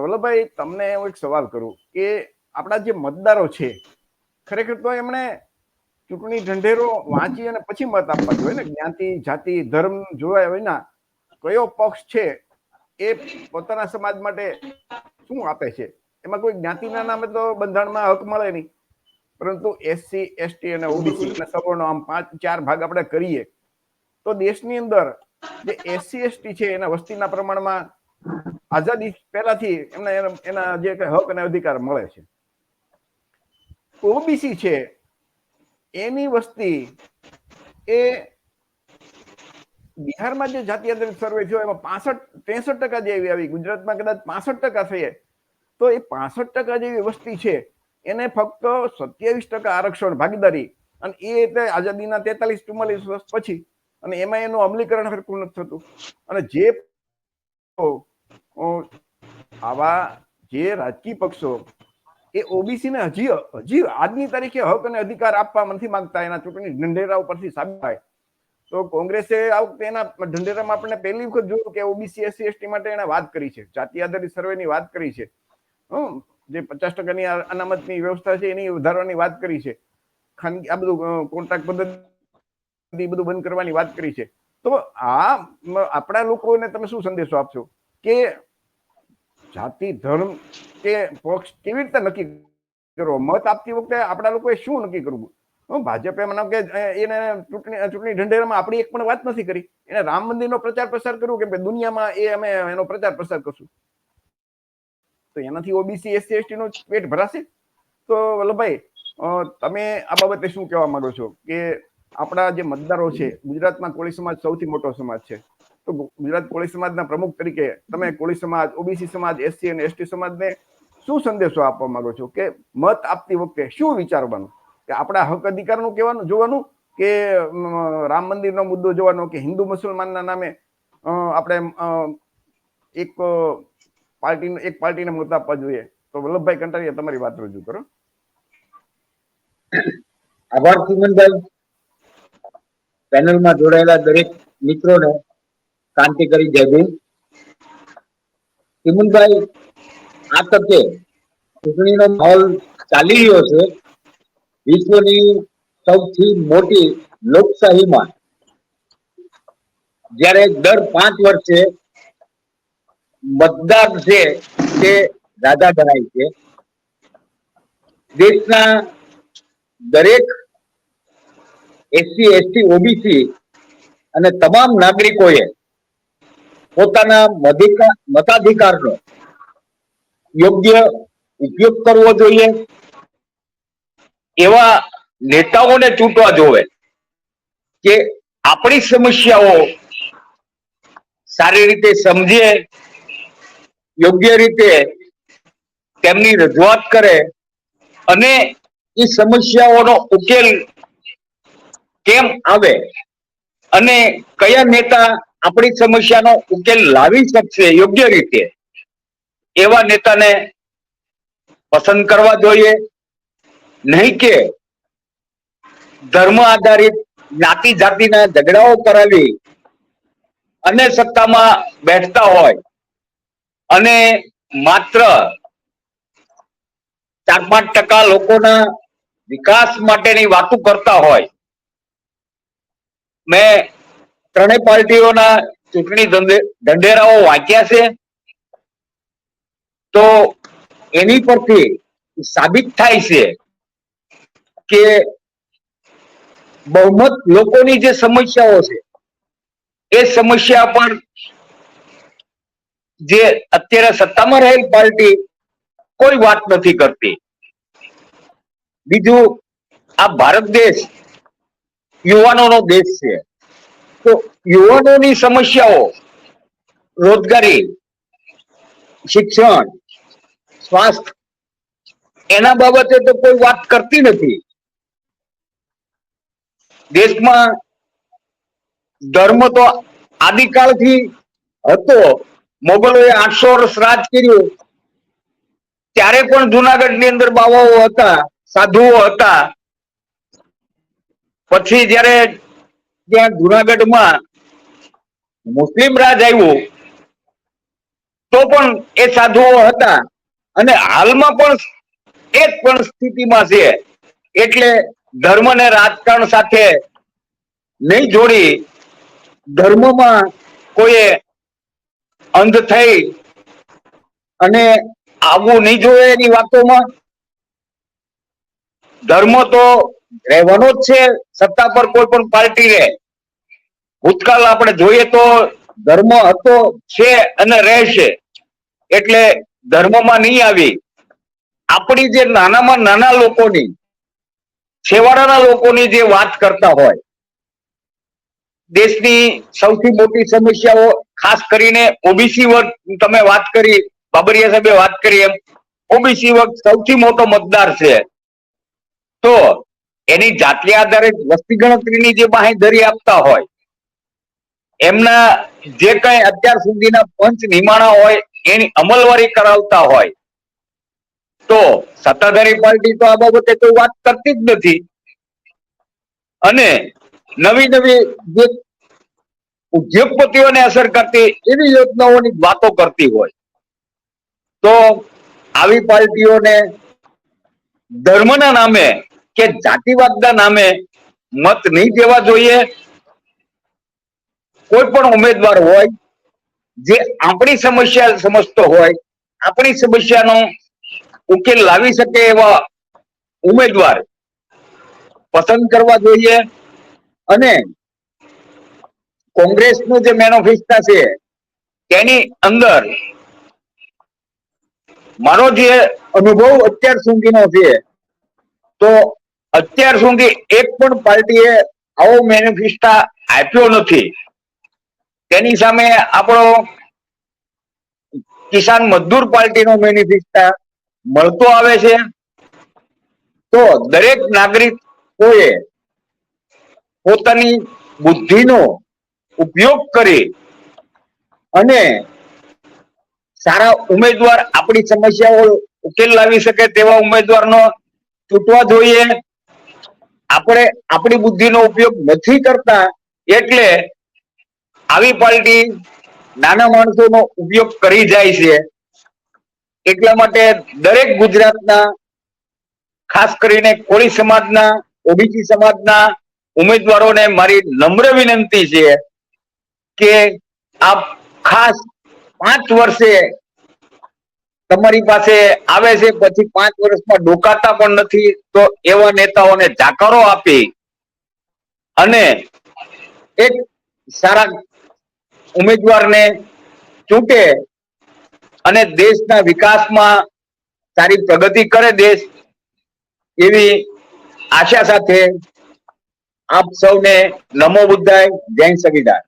વલ્લભભાઈ, તમને હું એક સવાલ કરું કે આપણા જે મતદારો છે, ખરેખર તો એમણે ચૂંટણી ઢંઢેરો વાંચી અને પછી મત આપવા જોઈએ ને. જ્ઞાતિ, જાતિ, ધર્મ જોયા વિના કયો પક્ષ છે એ પોતાના સમાજ માટે શું આપે છે. એમાં કોઈ જ્ઞાતિના નામે તો બંધારણમાં હક મળે નહીં, પરંતુ SC, ST અને OBC અને સવર્ણો આમ 4 ભાગ આપણે કરીએ તો દેશની અંદર જે SC, ST છે એના વસ્તીના પ્રમાણમાં આઝાદી પહેલાથી એના જે હક અને અધિકાર મળે છે. OBC છે એની વસ્તી એ બિહારમાં જે જાતિ આધારિત સર્વે થયો એમાં 63% જેવી આવી, ગુજરાતમાં કદાચ 65% થઈએ, તો એ 65% જેવી વસ્તી છે એને ફક્ત 27% આરક્ષણ ભાગીદારી, અને એ એટલે આઝાદીના 43-44 વર્ષ પછી, અને એમાં એનું અમલીકરણ હરખું નથી થતું. અને જે આવા જે રાજકીય પક્ષો એ OBC ને હજી આજની તારીખે હક અને અધિકાર આપવા નથી માંગતા, એના ચૂંટણી ઢંઢેરા ઉપરથી સાબિત થાય. તો કોંગ્રેસે આ વખતે એના ઢંઢેરામાં આપણે પહેલી વખત જોયું કે OBC, SC, ST માટે એને વાત કરી છે, જાતિ આધારિત સર્વેની વાત કરી છે, જે 50%ની અનામતની વ્યવસ્થા છે એની વધારવાની વાત કરી છે, ખાનગી આ બધું કોન્ટ્રાક્ટ પદ્ધતિ બધું બંધ કરવાની વાત કરી છે. તો આ આપણા લોકોને તમે શું સંદેશો આપશો કે જાતિ, ધર્મ કે પક્ષ કેવી રીતે નક્કી કરવો? મત આપતી વખતે આપણા લોકોએ શું નક્કી કરવું? ભાજપે મને કે એને ચૂંટણી ઢંઢેરામાં આપણી એક પણ વાત નથી કરી. એને રામ મંદિરનો પ્રચાર પ્રસાર કર્યો કે દુનિયામાં એ અમે એનો પ્રચાર પ્રસાર કરશું, તો એનાથી OBC, SC, ST નું પેટ ભરાશે? તો વલ્લભભાઈ, તમે આ બાબતે શું કહેવા માંગો છો કે આપણા જે મતદારો છે, ગુજરાતમાં કોળી સમાજ સૌથી મોટો સમાજ છે, તો ગુજરાત કોળી સમાજના પ્રમુખ તરીકે તમે કોળી સમાજ, OBC સમાજ, SC અને ST સમાજને શું સંદેશો આપવા માંગો છો કે મત આપતી વખતે શું વિચારવાનું? કે આપણા હક અધિકારનું કહેવાનું જોવાનું કે રામ મંદિરનો મુદ્દો જોવાનો કે હિન્દુ મુસલમાનના નામે આપણે એક પાર્ટીને મત આપવા જોઈએ? તો વલ્લભભાઈ કંટારિયા, તમારી વાત રજૂ કરો. આભાર ચિમનભાઈ. પેનલમાં જોડાયેલા દરેક મિત્રોને ક્રાંતિકારી જય ભીમ. ચિમનભાઈ, આ તકે ચૂંટણીનો માહોલ ચાલી રહ્યો છે. વિશ્વની સૌથી મોટી લોકશાહીમાં જ્યારે દર 5 વર્ષે મતદાર છે તે રાજા ગણાય છે, દેશના દરેક SC, ST, OBC અને તમામ નાગરિકોએ પોતાના મતાધિકારનો યોગ્ય ઉપયોગ કરવો જોઈએ. એવા નેતાઓને ચૂંટવા જોવે કે આપણી સમસ્યાઓ સારી રીતે સમજે, યોગ્ય રીતે તેમની રજૂઆત કરે અને એ સમસ્યાઓનો ઉકેલ કેમ આવે અને કયા નેતા આપણી સમસ્યાનો ઉકેલ લાવી શકશે યોગ્ય રીતે, એવા નેતાને પસંદ કરવા જોઈએ. નહીં કે ધર્મ આધારિત જ્ઞાતિ જાતિના ઝઘડાઓ કરાવી અને સત્તામાં બેઠતા હોય અને માત્ર 4-5% લોકોના વિકાસ માટેની વાતો કરતા હોય. મેં ત્રણેય પાર્ટીઓના ચૂંટણી ઢંઢેરાઓ વાંચ્યા છે, તો એની પરથી સાબિત થાય છે કે બહુમત લોકોની જે સમસ્યાઓ છે એ સમસ્યા પર જે અત્યારે સત્તામાં રહેલ પાર્ટી કોઈ વાત નથી કરતી. બીજું, આ ભારત દેશ યુવાનોનો દેશ છે, તો યુવાનોની સમસ્યાઓ, રોજગારી, શિક્ષણ, સ્વાસ્થ્ય, એના બાબતે તો કોઈ વાત કરતી નથી. દેશમાં ધર્મ તો આદિકાળથી હતો. મોગલોએ 800 વર્ષ રાજ કર્યું ત્યારે પણ જુનાગઢની અંદર બાવાઓ હતા, સાધુઓ હતા. પછી જયારે ત્યાં જુનાગઢમાં મુસ્લિમ રાજ આવ્યું તો પણ એ સાધુઓ હતા, અને હાલમાં પણ એ જ પણ સ્થિતિમાં છે. એટલે ધર્મને રાજકારણ સાથે નહીં જોડી, ધર્મમાં કોઈએ અંધ થઈ અને આવવું નહીં જોઈએ એની વાતોમાં. ધર્મ તો રહેવાનો જ છે સત્તા પર કોઈ પણ પાર્ટી રહે. ભૂતકાળ આપણે જોઈએ તો ધર્મ હતો, છે અને રહેશે. એટલે ધર્મમાં નહીં આવી, આપણી જે નાનામાં નાના લોકોની, છેવાડાના લોકોની જે વાત કરતા હોય, દેશની સૌથી મોટી સમસ્યાઓ ખાસ કરીને ઓબીસી વર્ગ, તમે વાત કરી, બાબરિયા સાહેબે વાત કરી એમ, ઓબીસી વર્ગ સૌથી મોટો મતદાર છે. તો એની જાતિ આધારિત વસ્તી ગણતરીની જે બાંહેધરી આપતા હોય, એમના જે કઈ અત્યાર સુધીના પંચ નિમાણા હોય એની અમલવારી કરાવતા હોય, તો સત્તાધારી પાર્ટી તો આ બાબતે કોઈ વાત કરતી જ નથી. અને નવી નવી જે ઉદ્યોગપતિઓને અસર કરતી એવી યોજનાઓની વાતો કરતી હોય, તો આવી પાર્ટીઓને ધર્મના નામે કે જાતિવાદના નામે મત નહીં દેવા જોઈએ. કોઈ પણ ઉમેદવાર હોય જે આપણી સમસ્યા સમજતો હોય, આપણી સમસ્યાનો ઉકેલ લાવી શકે એવા ઉમેદવાર પસંદ કરવા જોઈએ. અને કોંગ્રેસનું જે મેનિફેસ્ટો છે તેની અંદર મારો જે અનુભવ અત્યાર સુધીનો છે, તો અત્યાર સુધી એક પણ પાર્ટીએ આવો મેનિફેસ્ટો આપ્યો નથી. તેની સામે આપણો કિસાન મજદૂર પાર્ટીનો મેનિફેસ્ટો મળતો આવે છે. તો દરેક નાગરિકોએ પોતાની બુદ્ધિનો ઉપયોગ કરી અને સારા ઉમેદવાર, આપણી સમસ્યાઓ ઉકેલ લાવી શકે તેવા ઉમેદવારનો ચૂંટવા જોઈએ. આપણે આપણી બુદ્ધિનો ઉપયોગ નથી કરતા, એટલે આવી પાર્ટી નાના માણસોનો ઉપયોગ કરી જાય છે. એટલા માટે દરેક ગુજરાતના, ખાસ કરીને કોળી સમાજના, ઓબીસી સમાજના ઉમેદવારોને મારી નમ્ર વિનંતી છે કે આપ ખાસ 5 વર્ષે તમારી પાસે આવે છે, પછી 5 વર્ષમાં ડોકાતા પણ નથી, તો એવા નેતાઓને જાકારો આપી અને એક સારા ઉમેદવારને ચૂંટે અને દેશના વિકાસમાં સારી પ્રગતિ કરે દેશ, એવી આશા સાથે આપ સૌને નમો બુદ્ધાય, જય સંવિધાન.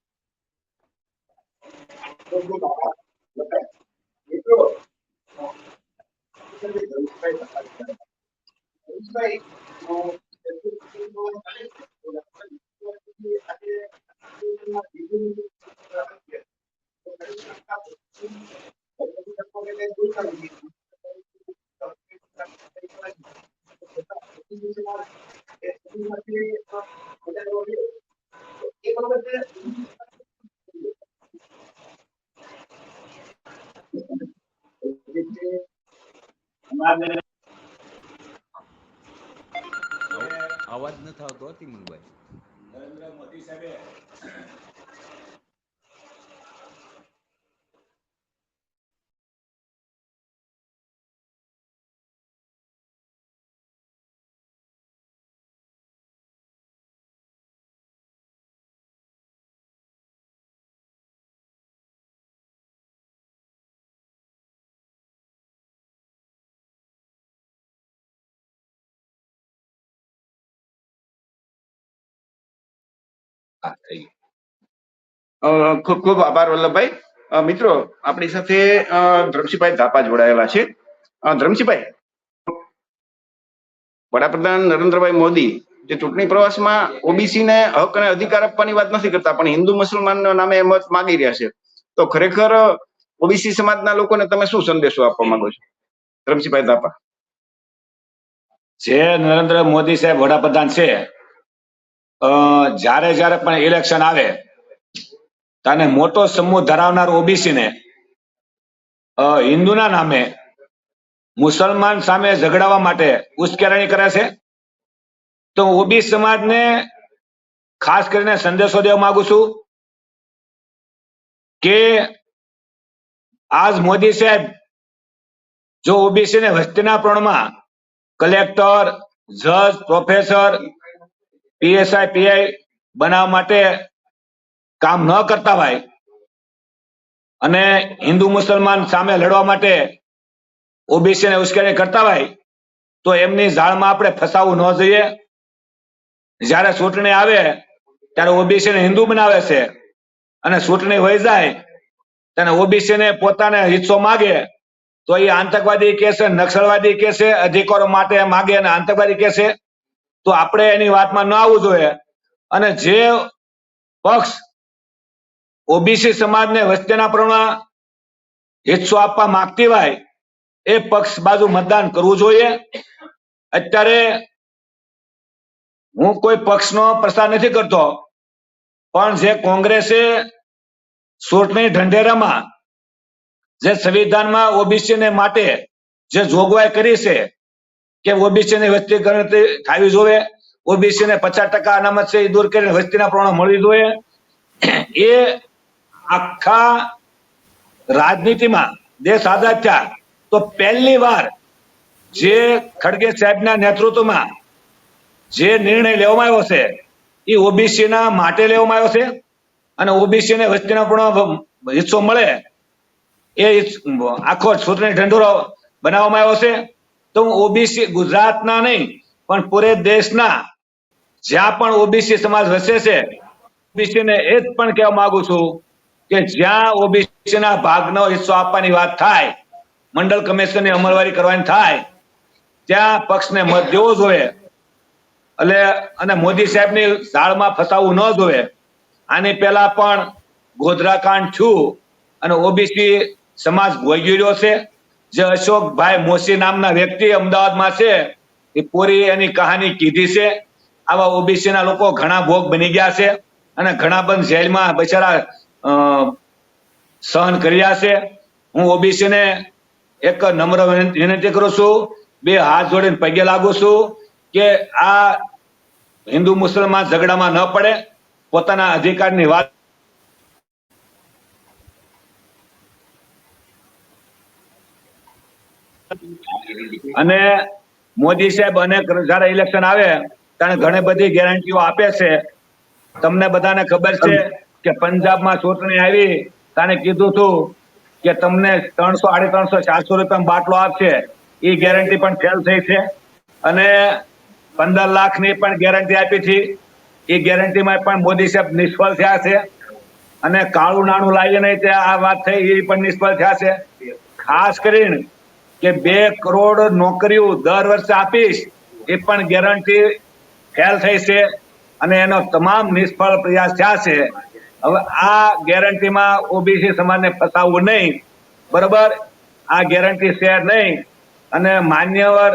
અવાજ નથી આવતો તિમુભાઈ. નરેન્દ્ર મોદી સાહેબે હા, થઈ ગયું. ખૂબ ખૂબ આભાર વલ્લભભાઈ. મિત્રો, આપણી સાથે ધ્રમસિંહભાઈ ધાપા જોડાયેલા છે. ધ્રમસિંહભાઈ, વડાપ્રધાન નરેન્દ્રભાઈ મોદી જે ચૂંટણી પ્રવાસમાં ઓબીસી ને હક અને અધિકાર આપવાની વાત નથી કરતા, પણ હિન્દુ મુસલમાન નામે મત માંગી રહ્યા છે. તો ખરેખર ઓબીસી સમાજના લોકોને તમે શું સંદેશો આપવા માંગો છો, ધ્રમસિંહભાઈ ધાપા? જે નરેન્દ્ર મોદી સાહેબ વડાપ્રધાન છે, જ્યારે જ્યારે પણ ઇલેક્શન આવે ત્યારે મોટો સમૂહ ધરાવનાર ઓબીસી ને હિન્દુના નામે મુસલમાન સામે ઝઘડાવવા માટે ઉશ્કેરણી કરે છે. તો ઓબીસી સમાજને ખાસ કરીને સંદેશો દેવા માંગુ છું કે આજ મોદી સાહેબ જો ઓબીસી ને વસ્તીના પ્રમાણમાં કલેક્ટર, જજ, પ્રોફેસર, પીએસઆઈ, પીઆઈ બનાવવા માટે કામ ન કરતા હોય અને હિન્દુ મુસલમાન સામે લડવા માટે ઓબીસી ને ઉશ્કેરણી કરતા હોય તો એમની જાળમાં આપણે ફસાવવું ન જોઈએ. જ્યારે ચૂંટણી આવે ત્યારે ઓબીસી ને હિન્દુ બનાવે છે અને ચૂંટણી વહી જાય ત્યારે ઓબીસી ને પોતાને હિસ્સો માગે તો એ આતંકવાદી કહેશે, નક્સલવાદી કહેશે, અધિકારો માટે માગે અને આતંકવાદી કહેશે. તો આપણે એની વાતમાં ન આવવું જોઈએ. અને જે પક્ષ ઓબીસી સમાજને વસ્તીના પ્રમાણમાં હિસ્સો આપવા માંગતી હોય એ પક્ષ બાજુ મતદાન કરવું જોઈએ. અત્યારે હું કોઈ પક્ષનો પ્રચાર નથી કરતો, પણ જે કોંગ્રેસે ચૂંટણી ઢંઢેરામાં જે સંવિધાનમાં ઓબીસી ને માટે જે જોગવાઈ કરી છે કે ઓબીસી ની વસ્તી ગણતરી થવી જોઈએ, ઓબીસી ને 50% અનામત છે એ દૂર કરીને વસ્તીના પ્રમાણ મળવી જોઈએ, એ આખા રાજનીતિમાં દેશ આઝાદ થયા તો પહેલી વાર જે ખડગે સાહેબના નેતૃત્વમાં જે નિર્ણય લેવામાં આવ્યો છે એ ઓબીસી ના માટે લેવામાં આવ્યો છે. અને ઓબીસી ને વસ્તીના પ્રમાણ હિસ્સો મળે એ આખો ચૂંટણી ઢંઢેરો બનાવવામાં આવ્યો છે. તો ઓબીસી ગુજરાતના નહીં પણ પૂરે દેશના જ્યાં પણ ઓબીસી સમાજ વસે છે, ઓબીસી ને એ જ પણ કહેવા માંગુ છું કે જ્યાં ઓબીસી ના ભાગનો હિસ્સો આપવાની વાત થાય, મંડળ કમિશનની અમલવારી કરવાની થાય, ત્યાં પક્ષને મત દેવો જોઈએ. એટલે અને મોદી સાહેબની જાળમાં ફસાવવું ન જોઈએ. આની પહેલા પણ ગોધરાકાંડ થયું અને ઓબીસી સમાજ ભોગવી રહ્યો છે. જે અશોકભાઈ મોસી નામના વ્યક્તિ અમદાવાદમાં છે એ પૂરી એની કહાની કીધી છે. આવા ઓબીસી ના લોકો ઘણા ભોગ બની ગયા છે અને ઘણા બંધ જેલમાં બચારા સહન કર્યા છે. હું ઓબીસી ને એક નમ્ર વિનંતી કરું છું, બે હાથ જોડીને પગે લાગુ છું કે આ હિન્દુ મુસલમાન ઝઘડામાં ન પડે, પોતાના અધિકારની વાત અને મોદી સાહેબ અનેક જયારે ઇલેક્શન આવે ત્યારે ઘણી બધી ગેરંટીઓ આપે છે. તમને બધાને ખબર છે કે પંજાબમાં ચૂંટણી આવી તાને કીધું હતું કે તમને 300, 350, 400 રૂપિયામાં બાટલો આપશે. એ ગેરંટી પણ ફેલ થઈ છે. અને 15 લાખની પણ ગેરંટી આપી હતી, એ ગેરંટીમાં પણ મોદી સાહેબ નિષ્ફળ થયા છે. અને કાળું નાણું લાવીને આ વાત થઈ એ પણ નિષ્ફળ થયા છે. ખાસ કરીને કે 2 કરોડ નોકરીઓ દર વર્ષે આપીશ એ પણ ગેરંટી ફેલ થઈ છે અને એનો તમામ નિષ્ફળ પ્રયાસ થયા છે. હવે આ ગેરંટીમાં ઓબીસી સમાજને ફસાવવું નહીં, બરોબર? આ ગેરંટી છે નહીં. અને માન્યવર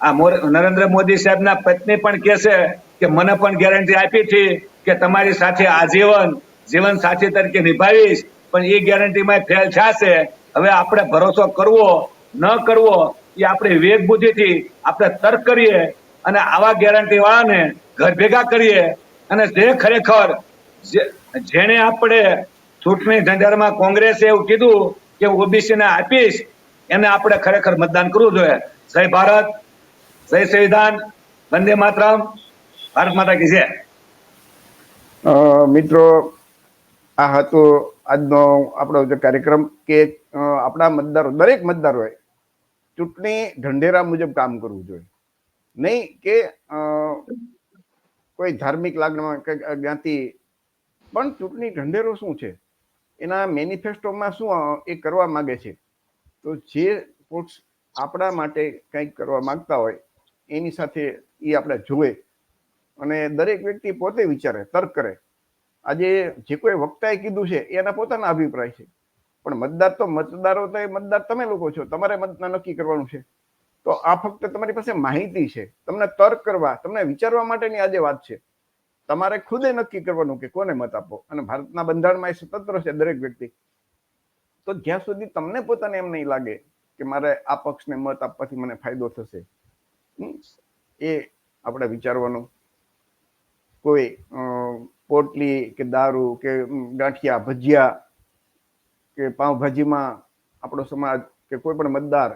આ નરેન્દ્ર મોદી સાહેબના પત્ની પણ કહે છે કે મને પણ ગેરંટી આપી હતી કે તમારી સાથે આજીવન જીવન સાથી તરીકે નિભાવીશ, પણ એ ગેરંટીમાં ફેલ થયા છે. હવે આપણે ભરોસો કરવો ન કરવો એ આપણે વિવેક બુદ્ધિથી આપણે તર્ક કરીએ અને આવા ગેરંટી વાળાને ઘર ભેગા કરીએ. અને જે ખરેખર જેને આપણે ચૂંટણી ઢંઢેરામાં કોંગ્રેસે એવું કીધું કે ઓબીસી ને આપીશ, એને આપણે ખરેખર મતદાન કરવું જોઈએ. જય ભારત, જય સંવિધાન, વંદે માતરમ, ભારત માતા કી જય. મિત્રો, આ હતો આજનો આપણો જે કાર્યક્રમ કે આપણા મતદારો, દરેક મતદારોએ ચૂંટણી ઢંઢેરા મુજબ કામ કરવું જોઈએ, નહીં કે કોઈ ધાર્મિક લાગણીમાં કે જ્ઞાતિ પણ ચૂંટણી ઢંઢેરો શું છે, એના મેનિફેસ્ટોમાં શું એ કરવા માંગે છે. તો જે પોસ્ટ આપણા માટે કંઈક કરવા માંગતા હોય એની સાથે એ આપણે જોવે અને દરેક વ્યક્તિ પોતે વિચારે, તર્ક કરે. આજે જે કોઈ વક્તાએ કીધું છે એના પોતાના અભિપ્રાય છે, પણ મતદાર તો મતદારો તો એ મતદાર તમે લોકો છો, તમારે મતદાર નક્કી કરવાનું છે. તો આ ફક્ત તમારી પાસે માહિતી છે, તમને તર્ક કરવા, તમને વિચારવા માટેની આજે વાત છે. તમારે ખુદે નક્કી કરવાનું કે કોને મત આપવો, અને ભારતના બંધારણમાં એ સ્વતંત્ર છે દરેક વ્યક્તિ. તો જ્યાં સુધી તમને પોતાને એમ નહીં લાગે કે મારે આ પક્ષને મત આપવાથી મને ફાયદો થશે, એ આપણે વિચારવાનું. કોઈ પોટલી કે દારૂ કે ગાંઠિયા ભજીયા કે પાવભાજીમાં આપણો સમાજ કે કોઈ પણ મતદાર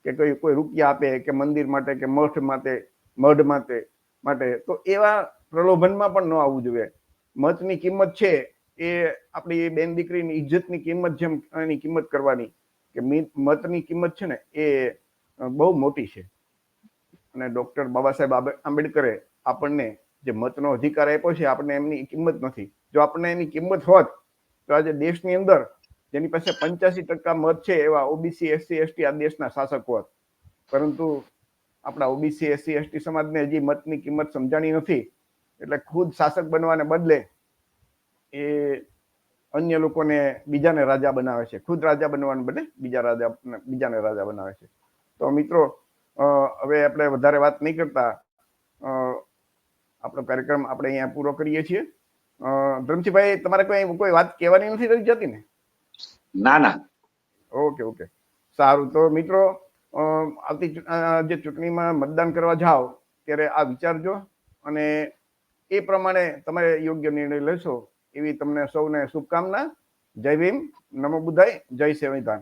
કે કોઈ રૂપિયા આપે કે મંદિર માટે કે મઢ માટે તો એવા પ્રલોભનમાં પણ ન આવવું જોઈએ. મતની કિંમત છે એ આપણી બેન દીકરીની ઇજ્જતની કિંમત જેમ એની કિંમત કરવાની, કે મતની કિંમત છે ને એ બહુ મોટી છે. અને ડોક્ટર બાબા સાહેબ આંબેડકરે આપણને જે મતનો અધિકાર આપ્યો છે, આપણને એમની કિંમત નથી. જો આપણને એની કિંમત હોત તો આજે દેશની અંદર જેની પાસે 85% મત છે એવા ઓબીસી, એસસી, એસટી આ દેશના શાસક હોત. પરંતુ આપણા ઓબીસી, એસસી, એસટી સમાજને હજી મતની કિંમત સમજાણી નથી, એટલે ખુદ શાસક બનવાને બદલે એ અન્ય લોકોને, બીજાને રાજા બનાવે છે. ખુદ રાજા બનવાને બદલે બીજાને રાજા બનાવે છે. તો મિત્રો, હવે આપણે વધારે વાત નહીં કરતા આપણો કાર્યક્રમ આપણે અહીંયા પૂરો કરીએ છીએ. ધ્રમસિંહભાઈ, તમારે કોઈ વાત કહેવાની નથી રહી જતી ને? ના. ઓકે. સારું. તો મિત્રો, આવતી જે ચૂંટણીમાં મતદાન કરવા જાઓ ત્યારે આ વિચારજો અને એ પ્રમાણે તમે યોગ્ય નિર્ણય લેશો એવી તમને સૌને શુભકામના. જય ભીમ, નમો બુદ્ધાય, જય સંવિધાન.